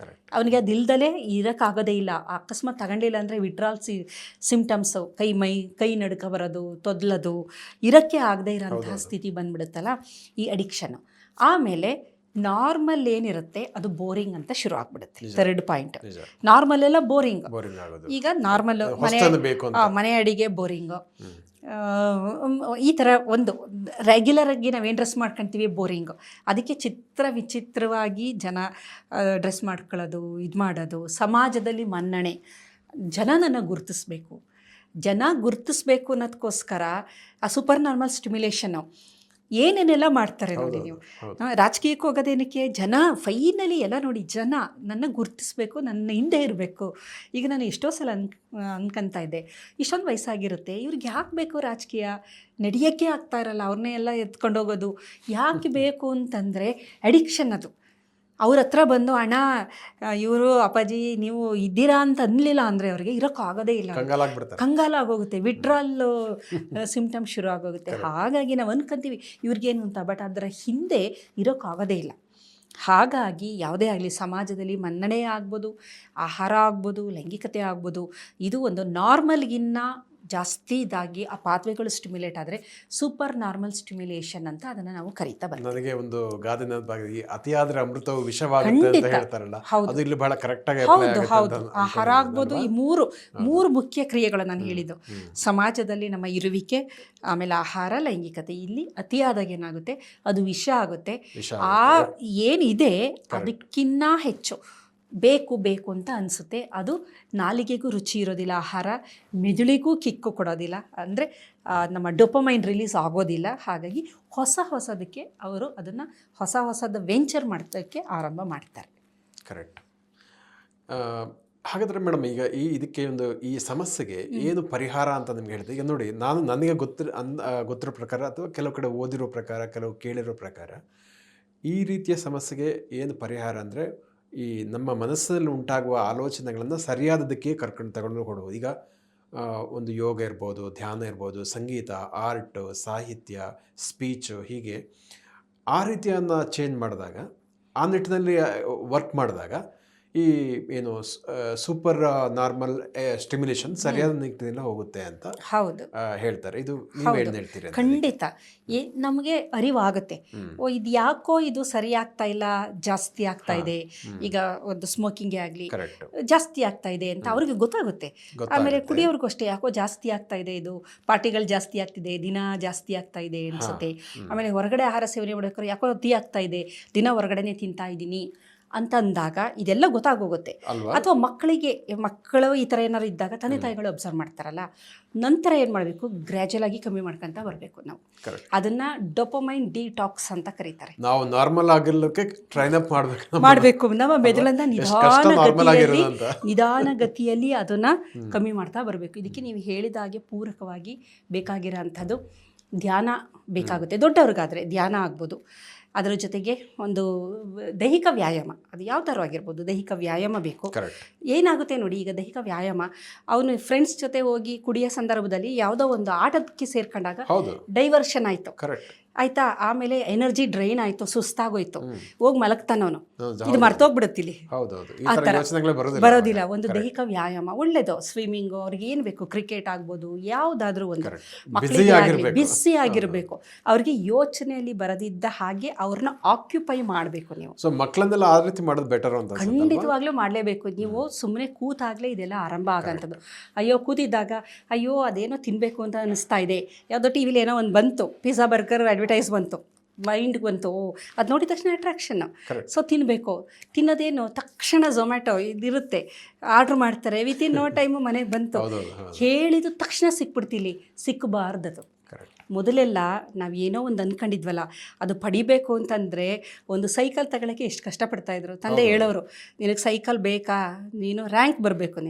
ಅವನಿಗೆ ಅದು ಇಲ್ದಲೇ ಇರೋಕ್ಕಾಗೋದೇ ಇಲ್ಲ. ಅಕಸ್ಮಾತ್ ತಗೊಂಡಿಲ್ಲ ಅಂದರೆ ವಿಡ್ರಾಲ್ ಸಿಮ್ಟಮ್ಸು, ಕೈ ನಡುಕ ಬರೋದು, ತೊದಲೋದು, ಇರೋಕ್ಕೆ ಆಗದೇ ಇರೋಂತಹ ಸ್ಥಿತಿ ಬಂದ್ಬಿಡುತ್ತಲ್ಲ, ಈ ಅಡಿಕ್ಷನ್ನು. ಆಮೇಲೆ ನಾರ್ಮಲ್ ಏನಿರುತ್ತೆ ಅದು ಬೋರಿಂಗ್ ಅಂತ ಶುರು ಆಗ್ಬಿಡುತ್ತೆ. 3rd ಪಾಯಿಂಟ್, ನಾರ್ಮಲ್ ಎಲ್ಲ ಬೋರಿಂಗ್. ಈಗ ನಾರ್ಮಲ್ ಮನೆ ಅಡಿಗೆ ಬೋರಿಂಗು, ಈ ಥರ ಒಂದು ರೆಗ್ಯುಲರಾಗಿ ನಾವೇನು ಡ್ರೆಸ್ ಮಾಡ್ಕೊಳ್ತೀವಿ ಬೋರಿಂಗು. ಅದಕ್ಕೆ ವಿಚಿತ್ರವಾಗಿ ಜನ ಡ್ರೆಸ್ ಮಾಡ್ಕೊಳ್ಳೋದು, ಇದು ಮಾಡೋದು, ಸಮಾಜದಲ್ಲಿ ಮನ್ನಣೆ, ಜನ ಗುರುತಿಸ್ಬೇಕು ಅನ್ನೋದಕ್ಕೋಸ್ಕರ ಆ ಸೂಪರ್ ನಾರ್ಮಲ್ ಸ್ಟಿಮ್ಯುಲೇಷನ್ನು ಏನೇನೆಲ್ಲ ಮಾಡ್ತಾರೆ ನೋಡಿ ನೀವು. ರಾಜಕೀಯಕ್ಕೆ ಹೋಗೋದೇನಕ್ಕೆ, ಜನ ಫೈನಲಿ ಎಲ್ಲ ನೋಡಿ, ಜನ ನನ್ನ ಗುರುತಿಸ್ಬೇಕು, ನನ್ನ ಹಿಂದೆ ಇರಬೇಕು. ಈಗ ನಾನು ಎಷ್ಟೋ ಸಲ ಅನ್ಕೊತಾ ಇದ್ದೆ, ಇಷ್ಟೊಂದು ವಯಸ್ಸಾಗಿರುತ್ತೆ, ಇವ್ರಿಗೆ ಯಾಕೆ ಬೇಕು ರಾಜಕೀಯ, ನಡೆಯೋಕ್ಕೆ ಆಗ್ತಾ ಇರಲ್ಲ, ಅವ್ರನ್ನೇ ಎಲ್ಲ ಎತ್ಕೊಂಡೋಗೋದು ಯಾಕೆ ಬೇಕು ಅಂತಂದರೆ ಅಡಿಕ್ಷನ್. ಅದು ಅವ್ರ ಹತ್ರ ಬಂದು, ಅಣ್ಣ ಇವರು ಅಪ್ಪಾಜಿ ನೀವು ಇದ್ದೀರಾ ಅಂತ ಅನ್ನಲಿಲ್ಲ ಅಂದರೆ ಅವ್ರಿಗೆ ಇರೋಕ್ಕಾಗೋದೇ ಇಲ್ಲ, ಕಂಗಾಲಾಗೋಗುತ್ತೆ, ವಿಡ್ರಾಲ್ ಸಿಮ್ಟಮ್ ಶುರು ಆಗೋಗುತ್ತೆ. ಹಾಗಾಗಿ ನಾವು ಅನ್ಕೊಂತೀವಿ ಇವ್ರಿಗೇನು ಅಂತ, ಬಟ್ ಅದರ ಹಿಂದೆ ಇರೋಕ್ಕಾಗೋದೇ ಇಲ್ಲ. ಹಾಗಾಗಿ ಯಾವುದೇ ಆಗಲಿ ಸಮಾಜದಲ್ಲಿ ಮನ್ನಣೆ ಆಗ್ಬೋದು, ಆಹಾರ ಆಗ್ಬೋದು, ಲೈಂಗಿಕತೆ ಆಗ್ಬೋದು, ಇದು ಒಂದು ನಾರ್ಮಲ್ಗಿನ್ನ ಜಾಸ್ತಿ ಇದಾಗಿ ಆ ಪಾತ್ವೆಗಳು ಸ್ಟಿಮ್ಯುಲೇಟ್ ಆದರೆ ಸೂಪರ್ ನಾರ್ಮಲ್ ಸ್ಟಿಮ್ಯುಲೇಷನ್ ಅಂತ ಅದನ್ನು ನಾವು ಕರೀತಾ ಬರ್ತೀವಿ. ನನಗೆ ಒಂದು ಗಾದೆ ಅತಿಯಾದ್ರೆ ಅಮೃತವು ವಿಷವಾಗುತ್ತೆ ಅಂತ ಹೇಳ್ತಾರಲ್ಲ, ಅದು ಇಲ್ಲಿ ಬಹಳ ಕರೆಕ್ಟ್ ಆಗಿ ಹೌದು. ಆಹಾರ ಆಗ್ಬೋದು, ಈ ಮೂರು ಮುಖ್ಯ ಕ್ರಿಯೆಗಳು ನಾನು ಹೇಳಿದ್ದು. ಸಮಾಜದಲ್ಲಿ ನಮ್ಮ ಇರುವಿಕೆ, ಆಮೇಲೆ ಆಹಾರ, ಲೈಂಗಿಕತೆ, ಇಲ್ಲಿ ಅತಿಯಾದಾಗ ಏನಾಗುತ್ತೆ ಅದು ವಿಷ ಆಗುತ್ತೆ. ಆ ಏನಿದೆ ಅದಕ್ಕಿನ್ನ ಹೆಚ್ಚು ಬೇಕು ಅಂತ ಅನಿಸುತ್ತೆ. ಅದು ನಾಲಿಗೆಗೂ ರುಚಿ ಇರೋದಿಲ್ಲ, ಆಹಾರ ಮೆದುಳಿಗೂ ಕಿಕ್ಕು ಕೊಡೋದಿಲ್ಲ, ಅಂದರೆ ನಮ್ಮ ಡೋಪಮೈನ್ ರಿಲೀಸ್ ಆಗೋದಿಲ್ಲ. ಹಾಗಾಗಿ ಹೊಸದಕ್ಕೆ ಅವರು ಅದನ್ನು ಹೊಸದ ವೆಂಚರ್ ಮಾಡೋಕ್ಕೆ ಆರಂಭ ಮಾಡ್ತಾರೆ. ಕರೆಕ್ಟ್. ಹಾಗಾದರೆ ಮೇಡಮ್, ಈಗ ಇದಕ್ಕೆ ಈ ಸಮಸ್ಯೆಗೆ ಏನು ಪರಿಹಾರ ಅಂತ ನಿಮ್ಗೆ ಹೇಳಿದೆ. ಈಗ ನೋಡಿ, ನನಗೆ ಗೊತ್ತಿರೋ ಪ್ರಕಾರ ಅಥವಾ ಕೆಲವು ಕಡೆ ಓದಿರೋ ಪ್ರಕಾರ, ಕೆಲವು ಕೇಳಿರೋ ಪ್ರಕಾರ, ಈ ರೀತಿಯ ಸಮಸ್ಯೆಗೆ ಏನು ಪರಿಹಾರ ಅಂದರೆ, ಈ ನಮ್ಮ ಮನಸ್ಸಿನಲ್ಲಿ ಉಂಟಾಗುವ ಆಲೋಚನೆಗಳನ್ನು ಸರಿಯಾದದಕ್ಕೆ ತಗೊಂಡು ಕೊಡುವುದು. ಈಗ ಒಂದು ಯೋಗ ಇರ್ಬೋದು, ಧ್ಯಾನ ಇರ್ಬೋದು, ಸಂಗೀತ, ಆರ್ಟ್, ಸಾಹಿತ್ಯ, ಸ್ಪೀಚು, ಹೀಗೆ ಆ ರೀತಿಯನ್ನು ಚೇಂಜ್ ಮಾಡಿದಾಗ, ಆ ನಿಟ್ಟಿನಲ್ಲಿ ವರ್ಕ್ ಮಾಡಿದಾಗ ಈ ಏನು ಸೂಪರ್ ನಾರ್ಮಲ್ ಸ್ಟಿಮ್ಯುಲೇಷನ್ ಸರಿಯಾದ ನಿಟ್ಟಿನಲ್ಲಿ ಹೋಗುತ್ತೆ ಅಂತ ಹೌದು ಹೇಳ್ತಾರೆ. ಇದು ನೀವು ಏನು ಹೇಳ್ತೀರಿ? ಖಂಡಿತ ನಮಗೆ ಅರಿವಾಗುತ್ತೆ, ಇದು ಯಾಕೋ ಇದು ಸರಿ ಆಗ್ತಾ ಇಲ್ಲ, ಜಾಸ್ತಿ ಆಗ್ತಾ ಇದೆ. ಈಗ ಒಂದು ಸ್ಮೋಕಿಂಗೇ ಆಗಲಿ ಜಾಸ್ತಿ ಆಗ್ತಾ ಇದೆ ಅಂತ ಅವ್ರಿಗೆ ಗೊತ್ತಾಗುತ್ತೆ. ಆಮೇಲೆ ಕುಡಿಯೋರ್ಗೂ ಅಷ್ಟೇ, ಯಾಕೋ ಜಾಸ್ತಿ ಆಗ್ತಾ ಇದೆ, ಇದು ಪಾರ್ಟಿಗಳು ಜಾಸ್ತಿ ಆಗ್ತಿದೆ, ದಿನ ಜಾಸ್ತಿ ಆಗ್ತಾ ಇದೆ ಅನ್ಸುತ್ತೆ. ಆಮೇಲೆ ಹೊರಗಡೆ ಆಹಾರ ಸೇವನೆ ಮಾಡೋಕೆ ಯಾಕೋ ಅತಿ ಆಗ್ತಾ ಇದೆ, ದಿನ ಹೊರಗಡೆನೆ ತಿಂತಾ ಇದ್ದೀನಿ ಅಂತಂದಾಗ ಇದೆಲ್ಲ ಗೊತ್ತಾಗೋಗುತ್ತೆ. ಅಥವಾ ಮಕ್ಕಳು ಈ ಥರ ಏನಾದ್ರು ಇದ್ದಾಗ ತಂದೆ ತಾಯಿಗಳು ಅಬ್ಸರ್ವ್ ಮಾಡ್ತಾರಲ್ಲ, ನಂತರ ಏನು ಮಾಡಬೇಕು, ಗ್ರ್ಯಾಜುಯಲ್ ಆಗಿ ಕಮ್ಮಿ ಮಾಡ್ಕೊತ ಬರಬೇಕು. ನಾವು ಅದನ್ನು ಡೋಪಮೈನ್ ಡಿಟಾಕ್ಸ್ ಅಂತ ಕರೀತಾರೆ. ನಾವು ನಾರ್ಮಲ್ ಆಗಿರಲಿಕ್ಕೆ ಟ್ರೈನ್ ಅಪ್ ಮಾಡಬೇಕು. ನಮ್ಮ ಮೆದುಳನ್ನ ನಿಧಾನಗತಿಯಲ್ಲಿ ಅದನ್ನು ಕಮ್ಮಿ ಮಾಡ್ತಾ ಬರಬೇಕು. ಇದಕ್ಕೆ ನೀವು ಹೇಳಿದಾಗೆ ಪೂರಕವಾಗಿ ಬೇಕಾಗಿರೋ ಅಂಥದ್ದು ಧ್ಯಾನ ಬೇಕಾಗುತ್ತೆ. ದೊಡ್ಡವ್ರಿಗಾದರೆ ಧ್ಯಾನ ಆಗ್ಬೋದು. ಅದರ ಜೊತೆಗೆ ಒಂದು ದೈಹಿಕ ವ್ಯಾಯಾಮ, ಅದು ಯಾವ ಥರ ಆಗಿರ್ಬೋದು, ದೈಹಿಕ ವ್ಯಾಯಾಮ ಬೇಕು. ಏನಾಗುತ್ತೆ ನೋಡಿ, ಈಗ ದೈಹಿಕ ವ್ಯಾಯಾಮ ಅವನು ಫ್ರೆಂಡ್ಸ್ ಜೊತೆ ಹೋಗಿ ಕುಡಿಯೋ ಸಂದರ್ಭದಲ್ಲಿ ಯಾವುದೋ ಒಂದು ಆಟಕ್ಕೆ ಸೇರ್ಕೊಂಡಾಗ ಡೈವರ್ಷನ್ ಆಯಿತು, ಆಯಿತಾ, ಆಮೇಲೆ ಎನರ್ಜಿ ಡ್ರೈನ್ ಆಯಿತು, ಸುಸ್ತಾಗೋಯ್ತು, ಹೋಗಿ ಮಲಗ್ತಾನವನು, ಇದು ಮರ್ತೋಗ್ಬಿಡುತ್ತಿಲ್ಲಿ, ಆ ಥರ ಬರೋದಿಲ್ಲ. ಒಂದು ದೈಹಿಕ ವ್ಯಾಯಾಮ ಒಳ್ಳೆಯದು. ಸ್ವಿಮ್ಮಿಂಗು, ಅವ್ರಿಗೆ ಏನು ಬೇಕು, ಕ್ರಿಕೆಟ್ ಆಗ್ಬೋದು, ಯಾವುದಾದ್ರೂ ಒಂದು, ಮಕ್ಕಳಿಗೆ ಆಗಲಿ ಬಿಸಿ ಆಗಿರಬೇಕು. ಅವ್ರಿಗೆ ಯೋಚನೆಯಲ್ಲಿ ಬರದಿದ್ದ ಹಾಗೆ ಅವ್ರನ್ನ ಆಕ್ಯುಪೈ ಮಾಡಬೇಕು ನೀವು. ಸೊ ಮಕ್ಕಳನ್ನೆಲ್ಲ ಆ ರೀತಿ ಮಾಡೋದು ಬೆಟರ್ ಅಂತ ಖಂಡಿತವಾಗ್ಲೂ ಮಾಡಲೇಬೇಕು. ನೀವು ಸುಮ್ಮನೆ ಕೂತಾಗಲೇ ಇದೆಲ್ಲ ಆರಂಭ ಆಗೋಂಥದ್ದು. ಅಯ್ಯೋ ಕೂತಿದ್ದಾಗ ಅಯ್ಯೋ ಅದೇನೋ ತಿನ್ನಬೇಕು ಅಂತ ಅನ್ನಿಸ್ತಾ ಇದೆ, ಯಾವುದೋ ಟಿ ವಿಲಿ ಏನೋ ಒಂದು ಬಂತು, ಪಿಜ್ಜಾ ಬರ್ಗರ್ ಅಡ್ವರ್ಟೈಸ್ ಬಂತು, ಮೈಂಡ್ಗೆ ಬಂತು, ಅದು ನೋಡಿದ ತಕ್ಷಣ ಅಟ್ರಾಕ್ಷನ್ನು. ಸೊ ತಿನ್ನಬೇಕು, ತಿನ್ನೋದೇನು ತಕ್ಷಣ ಝೊಮ್ಯಾಟೊ ಇದಿರುತ್ತೆ, ಆರ್ಡ್ರ್ ಮಾಡ್ತಾರೆ, ವಿತಿನ್ ನೋ ಟೈಮು ಮನೆಗೆ ಬಂತು, ಹೇಳಿದ ತಕ್ಷಣ ಸಿಕ್ಬಿಡ್ತೀವಿ. ಸಿಕ್ಕಬಾರ್ದದು. ಮೊದಲೆಲ್ಲ ನಾವು ಏನೋ ಒಂದು ಅಂದ್ಕೊಂಡಿದ್ವಲ್ಲ ಅದು ಪಡಿಬೇಕು ಅಂತಂದರೆ ಒಂದು ಸೈಕಲ್ ತಗೊಳ್ಳೋಕ್ಕೆ ಎಷ್ಟು ಕಷ್ಟಪಡ್ತಾಯಿದ್ರು. ತಂದೆ ಹೇಳೋರು, ನಿನಗೆ ಸೈಕಲ್ ಬೇಕಾ, ನೀನು ರ್ಯಾಂಕ್ ಬರಬೇಕು,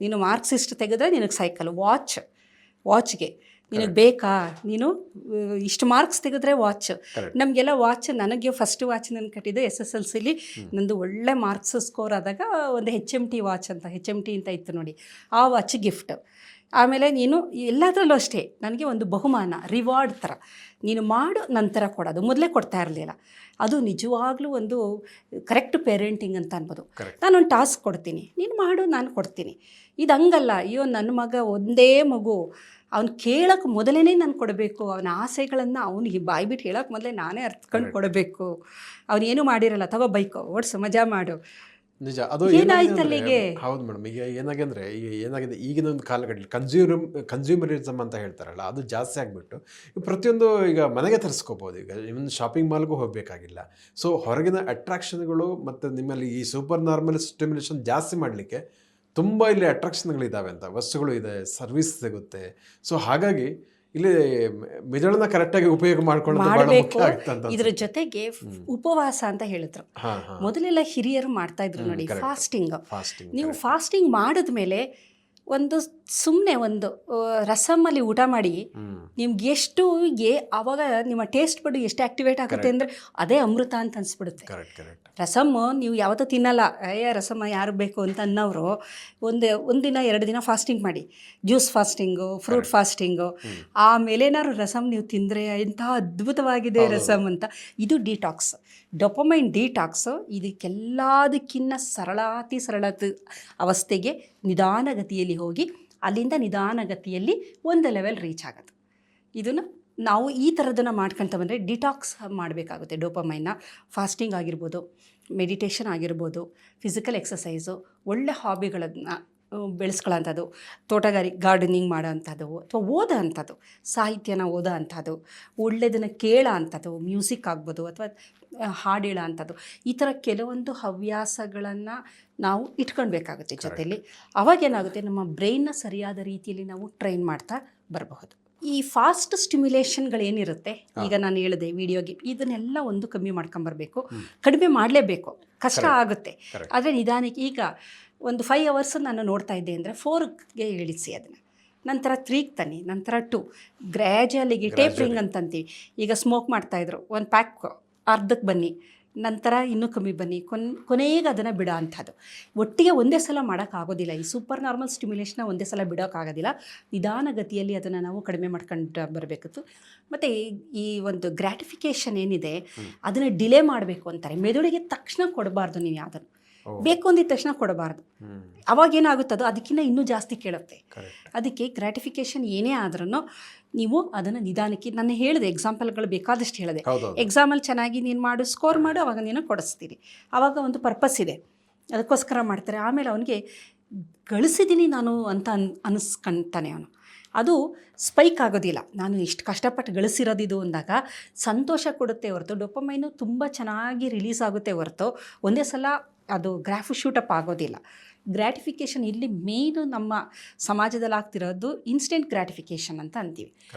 ನೀನು ಮಾರ್ಕ್ಸ್ ಇಷ್ಟು ತೆಗೆದ್ರೆ ನಿನಗೆ ಸೈಕಲ್, ವಾಚ್ಗೆ ನಿನಗೆ ಬೇಕಾ, ನೀನು ಇಷ್ಟು ಮಾರ್ಕ್ಸ್ ತೆಗೆದ್ರೆ ವಾಚ್. ನಮಗೆಲ್ಲ ವಾಚ್, ನನಗೆ ಫಸ್ಟ್ ವಾಚ್ ನಾನು ಕಟ್ಟಿದ್ದು SSLCಲಿ ನಂದು ಒಳ್ಳೆ ಮಾರ್ಕ್ಸ್ ಸ್ಕೋರ್ ಆದಾಗ ಒಂದು HMT ವಾಚ್ ಅಂತ, HMT ಅಂತ ಇತ್ತು ನೋಡಿ, ಆ ವಾಚ್ ಗಿಫ್ಟ್. ಆಮೇಲೆ ನೀನು ಎಲ್ಲದರಲ್ಲೂ ಅಷ್ಟೇ ನನಗೆ ಒಂದು ಬಹುಮಾನ, ರಿವಾರ್ಡ್ ಥರ ನೀನು ಮಾಡು ನಂತರ ಕೊಡೋದು, ಮೊದಲೇ ಕೊಡ್ತಾ ಇರಲಿಲ್ಲ. ಅದು ನಿಜವಾಗ್ಲೂ ಒಂದು ಕರೆಕ್ಟ್ ಪೇರೆಂಟಿಂಗ್ ಅಂತ ಅನ್ಬೋದು. ನಾನೊಂದು ಟಾಸ್ಕ್ ಕೊಡ್ತೀನಿ, ನೀನು ಮಾಡು, ನಾನು ಕೊಡ್ತೀನಿ. ಇದು ಹಂಗಲ್ಲ, ಅಯ್ಯೋ ನನ್ನ ಮಗ ಒಂದೇ ಮಗು, ಅವ್ನು ಕೇಳೋಕ್ಕೆ ಮೊದಲೇ ನಾನು ಕೊಡಬೇಕು, ಅವನ ಆಸೆಗಳನ್ನು ಅವನಿಗೆ ಬಾಯ್ಬಿಟ್ಟು ಹೇಳೋಕ್ಕೆ ಮೊದಲೇ ನಾನೇ ಅರ್ಥಕೊಂಡು ಕೊಡಬೇಕು. ಅವನೇನು ಮಾಡಿರಲ್ಲ, ತಗೋ ಬೈಕೋ ಓಡಿಸು, ಮಜಾ ಮಾಡು. ನಿಜ, ಅದು ಏನಾಯ್ತಲ್ಲಿಗೆ. ಹೌದು ಮೇಡಮ್. ಈಗ ಏನಾಗಿದೆ ಈಗಿನ ಒಂದು ಕಾಲಘಟ್ಟದಲ್ಲಿ ಕನ್ಸ್ಯೂಮರಿಸಮ್ ಅಂತ ಹೇಳ್ತಾರಲ್ಲ, ಅದು ಜಾಸ್ತಿ ಆಗಿಬಿಟ್ಟು ಪ್ರತಿಯೊಂದು ಈಗ ಮನೆಗೆ ತರಿಸ್ಕೋಬೋದು. ಈಗ ಇವನ್ ಶಾಪಿಂಗ್ ಮಾಲ್ಗೂ ಹೋಗಬೇಕಾಗಿಲ್ಲ. ಸೊ ಹೊರಗಿನ ಅಟ್ರಾಕ್ಷನ್ಗಳು ಮತ್ತು ನಿಮ್ಮಲ್ಲಿ ಈ ಸೂಪರ್ ನಾರ್ಮಲ್ ಸ್ಟಿಮ್ಯುಲೇಷನ್ ಜಾಸ್ತಿ ಮಾಡಲಿಕ್ಕೆ ತುಂಬ ಇಲ್ಲಿ ಅಟ್ರಾಕ್ಷನ್ಗಳಿದ್ದಾವೆ ಅಂತ, ವಸ್ತುಗಳು ಇದೆ, ಸರ್ವಿಸ್ ಸಿಗುತ್ತೆ. ಸೊ ಹಾಗಾಗಿ ಇಲ್ಲಿ ಮೆದುಳನ್ನ ಕರೆಕ್ಟಾಗಿ ಉಪಯೋಗ ಮಾಡ್ಕೊಳ್ಳೋದು. ಇದ್ರ ಜೊತೆಗೆ ಉಪವಾಸ ಅಂತ ಹೇಳಿದ್ರು. ಮೊದಲೆಲ್ಲ ಹಿರಿಯರು ಮಾಡ್ತಾ ಇದ್ರು ನೋಡಿ, ಫಾಸ್ಟಿಂಗ್. ನೀವು ಫಾಸ್ಟಿಂಗ್ ಮಾಡಿದ್ಮೇಲೆ ಒಂದು ಸುಮ್ಮನೆ ಒಂದು ರಸಮ್ಮಲ್ಲಿ ಊಟ ಮಾಡಿ ನಿಮ್ಗೆ ಎಷ್ಟು ಆವಾಗ ನಿಮ್ಮ ಟೇಸ್ಟ್ ಬಡ್ ಎಷ್ಟು ಆಕ್ಟಿವೇಟ್ ಆಗುತ್ತೆ ಅಂದರೆ ಅದೇ ಅಮೃತ ಅಂತ ಅನಿಸ್ಬಿಡುತ್ತೆ. ರಸಮ್ಮು ನೀವು ಯಾವತ್ತೂ ತಿನ್ನಲ್ಲ, ರಸಮ್ಮ ಯಾರು ಬೇಕು ಅಂತ ಅನ್ನೋರು ಒಂದಿನ 2 ದಿನ ಫಾಸ್ಟಿಂಗ್ ಮಾಡಿ, ಜ್ಯೂಸ್ ಫಾಸ್ಟಿಂಗು, ಫ್ರೂಟ್ ಫಾಸ್ಟಿಂಗು, ಆಮೇಲೇನಾದ್ರು ರಸಮ್ ನೀವು ತಿಂದರೆ ಎಂಥ ಅದ್ಭುತವಾಗಿದೆ ರಸಮ್ ಅಂತ. ಇದು ಡಿಟಾಕ್ಸ್, ಡೊಪಮೈನ್ ಡಿಟಾಕ್ಸು. ಇದಕ್ಕೆಲ್ಲದಕ್ಕಿಂತ ಅತಿ ಸರಳತೆ ಅವಸ್ಥೆಗೆ ನಿಧಾನಗತಿಯಲ್ಲಿ ಹೋಗಿ ಅಲ್ಲಿಂದ ನಿಧಾನಗತಿಯಲ್ಲಿ ಒಂದು ಲೆವೆಲ್ ರೀಚ್ ಆಗೋದು. ಇದನ್ನು ನಾವು ಈ ಥರದನ್ನು ಮಾಡ್ಕೊತ ಬಂದರೆ ಡಿಟಾಕ್ಸ್ ಮಾಡಬೇಕಾಗುತ್ತೆ. ಡೋಪಮೈನ್ನ ಫಾಸ್ಟಿಂಗ್ ಆಗಿರ್ಬೋದು, ಮೆಡಿಟೇಷನ್ ಆಗಿರ್ಬೋದು, ಫಿಸಿಕಲ್ ಎಕ್ಸಸೈಸು, ಒಳ್ಳೆ ಹಾಬಿಗಳನ್ನು ಬೆಳೆಸ್ಕೊಳ್ಳೋಂಥದ್ದು, ಗಾರ್ಡನಿಂಗ್ ಮಾಡೋ ಅಂಥದ್ದು, ಅಥವಾ ಓದೋ ಅಂಥದ್ದು, ಸಾಹಿತ್ಯನ ಓದೋ ಅಂಥದ್ದು, ಒಳ್ಳೆಯದನ್ನು ಕೇಳೋ ಅಂಥದ್ದು, ಮ್ಯೂಸಿಕ್ ಆಗ್ಬೋದು ಅಥವಾ ಹಾಡು ಹೇಳೋ ಅಂಥದ್ದು. ಈ ಥರ ಕೆಲವೊಂದು ಹವ್ಯಾಸಗಳನ್ನು ನಾವು ಇಟ್ಕೊಳ್ಬೇಕಾಗುತ್ತೆ ಜೊತೆಯಲ್ಲಿ. ಅವಾಗೇನಾಗುತ್ತೆ, ನಮ್ಮ ಬ್ರೈನ್ನ ಸರಿಯಾದ ರೀತಿಯಲ್ಲಿ ನಾವು ಟ್ರೈನ್ ಮಾಡ್ತಾ ಬರಬಹುದು. ಈ ಫಾಸ್ಟ್ ಸ್ಟಿಮ್ಯುಲೇಷನ್ಗಳೇನಿರುತ್ತೆ, ಈಗ ನಾನು ಹೇಳಿದೆ ವಿಡಿಯೋ ಗೇಮ್, ಇದನ್ನೆಲ್ಲ ಒಂದು ಕಮ್ಮಿ ಮಾಡ್ಕೊಂಬರ್ಬೇಕು. ಕಡಿಮೆ ಮಾಡಲೇಬೇಕು, ಕಷ್ಟ ಆಗುತ್ತೆ, ಆದರೆ ನಿಧಾನಕ್ಕೆ. ಈಗ ಒಂದು 5 hours ನಾನು ನೋಡ್ತಾ ಇದ್ದೆ ಅಂದರೆ 4ಗೆ ಇಳಿಸಿ ಅದನ್ನು, ನಂತರ 3ಗೆ ತನ್ನಿ, ನಂತರ 2, ಗ್ರ್ಯಾಜುಯಲಿಗೆ ಟೇಪ್ರಿಂಗ್ ಅಂತಂತೀವಿ. ಈಗ ಸ್ಮೋಕ್ ಮಾಡ್ತಾಯಿದ್ರು, ಒಂದು ಪ್ಯಾಕ್ ಅರ್ಧಕ್ಕೆ ಬನ್ನಿ, ನಂತರ ಇನ್ನೂ ಕಮ್ಮಿ ಬನ್ನಿ, ಕೊನೆಗೆ ಅದನ್ನು ಬಿಡೋ ಅಂಥದ್ದು. ಒಟ್ಟಿಗೆ ಒಂದೇ ಸಲ ಮಾಡೋಕ್ಕಾಗೋದಿಲ್ಲ. ಈ ಸೂಪರ್ ನಾರ್ಮಲ್ ಸ್ಟಿಮ್ಯುಲೇಷನ್ನ ಒಂದೇ ಸಲ ಬಿಡೋಕ್ಕಾಗೋದಿಲ್ಲ. ನಿಧಾನಗತಿಯಲ್ಲಿ ಅದನ್ನು ನಾವು ಕಡಿಮೆ ಮಾಡ್ಕೊಂಡು ಬರಬೇಕಿತ್ತು. ಮತ್ತು ಈ ಒಂದು ಗ್ರ್ಯಾಟಿಫಿಕೇಷನ್ ಏನಿದೆ ಅದನ್ನು ಡಿಲೇ ಮಾಡಬೇಕು ಅಂತಾರೆ. ಮೆದುಳಿಗೆ ತಕ್ಷಣ ಕೊಡಬಾರ್ದು, ನೀವು ಯಾವುದನ್ನು ಬೇಕು ಅಂದಿದ ತಕ್ಷಣ ಕೊಡಬಾರ್ದು. ಅವಾಗೇನಾಗುತ್ತದೋ ಅದಕ್ಕಿಂತ ಇನ್ನೂ ಜಾಸ್ತಿ ಕೇಳುತ್ತೆ. ಅದಕ್ಕೆ ಗ್ರ್ಯಾಟಿಫಿಕೇಷನ್ ಏನೇ ಆದ್ರೂ ನೀವು ಅದನ್ನು ನಿಧಾನಕ್ಕೆ, ನಾನು ಹೇಳಿದೆ ಎಕ್ಸಾಂಪಲ್ಗಳು ಬೇಕಾದಷ್ಟು ಹೇಳಿದೆ. ಎಕ್ಸಾಮಲ್ಲಿ ಚೆನ್ನಾಗಿ ನೀನು ಮಾಡು, ಸ್ಕೋರ್ ಮಾಡು, ಅವಾಗ ನೀನು ಕೊಡಿಸ್ತೀರಿ. ಆವಾಗ ಒಂದು ಪರ್ಪಸ್ ಇದೆ, ಅದಕ್ಕೋಸ್ಕರ ಮಾಡ್ತಾರೆ. ಆಮೇಲೆ ಅವನಿಗೆ ಗಳಿಸಿದ್ದೀನಿ ನಾನು ಅಂತ ಅನಿಸ್ಕೊಂತಾನೆ ಅವನು. ಅದು ಸ್ಪೈಕ್ ಆಗೋದಿಲ್ಲ. ನಾನು ಇಷ್ಟು ಕಷ್ಟಪಟ್ಟು ಗಳಿಸಿರೋದಿದು ಅಂದಾಗ ಸಂತೋಷ ಕೊಡುತ್ತೆ ಹೊರತು, ಡೋಪಮೈನು ತುಂಬ ಚೆನ್ನಾಗಿ ರಿಲೀಸ್ ಆಗುತ್ತೆ ಹೊರತು ಒಂದೇ ಸಲ ಅದು ಗ್ರಾಫ್ ಶೂಟಪ್ ಆಗೋದಿಲ್ಲ. ಗ್ರ್ಯಾಟಿಫಿಕೇಷನ್ ಇಲ್ಲಿ ಮೇಯ್ನು ನಮ್ಮ ಸಮಾಜದಲ್ಲಿ ಆಗ್ತಿರೋದು ಇನ್ಸ್ಟೆಂಟ್ ಗ್ರ್ಯಾಟಿಫಿಕೇಷನ್ ಅಂತ ಅಂತೀವಿ.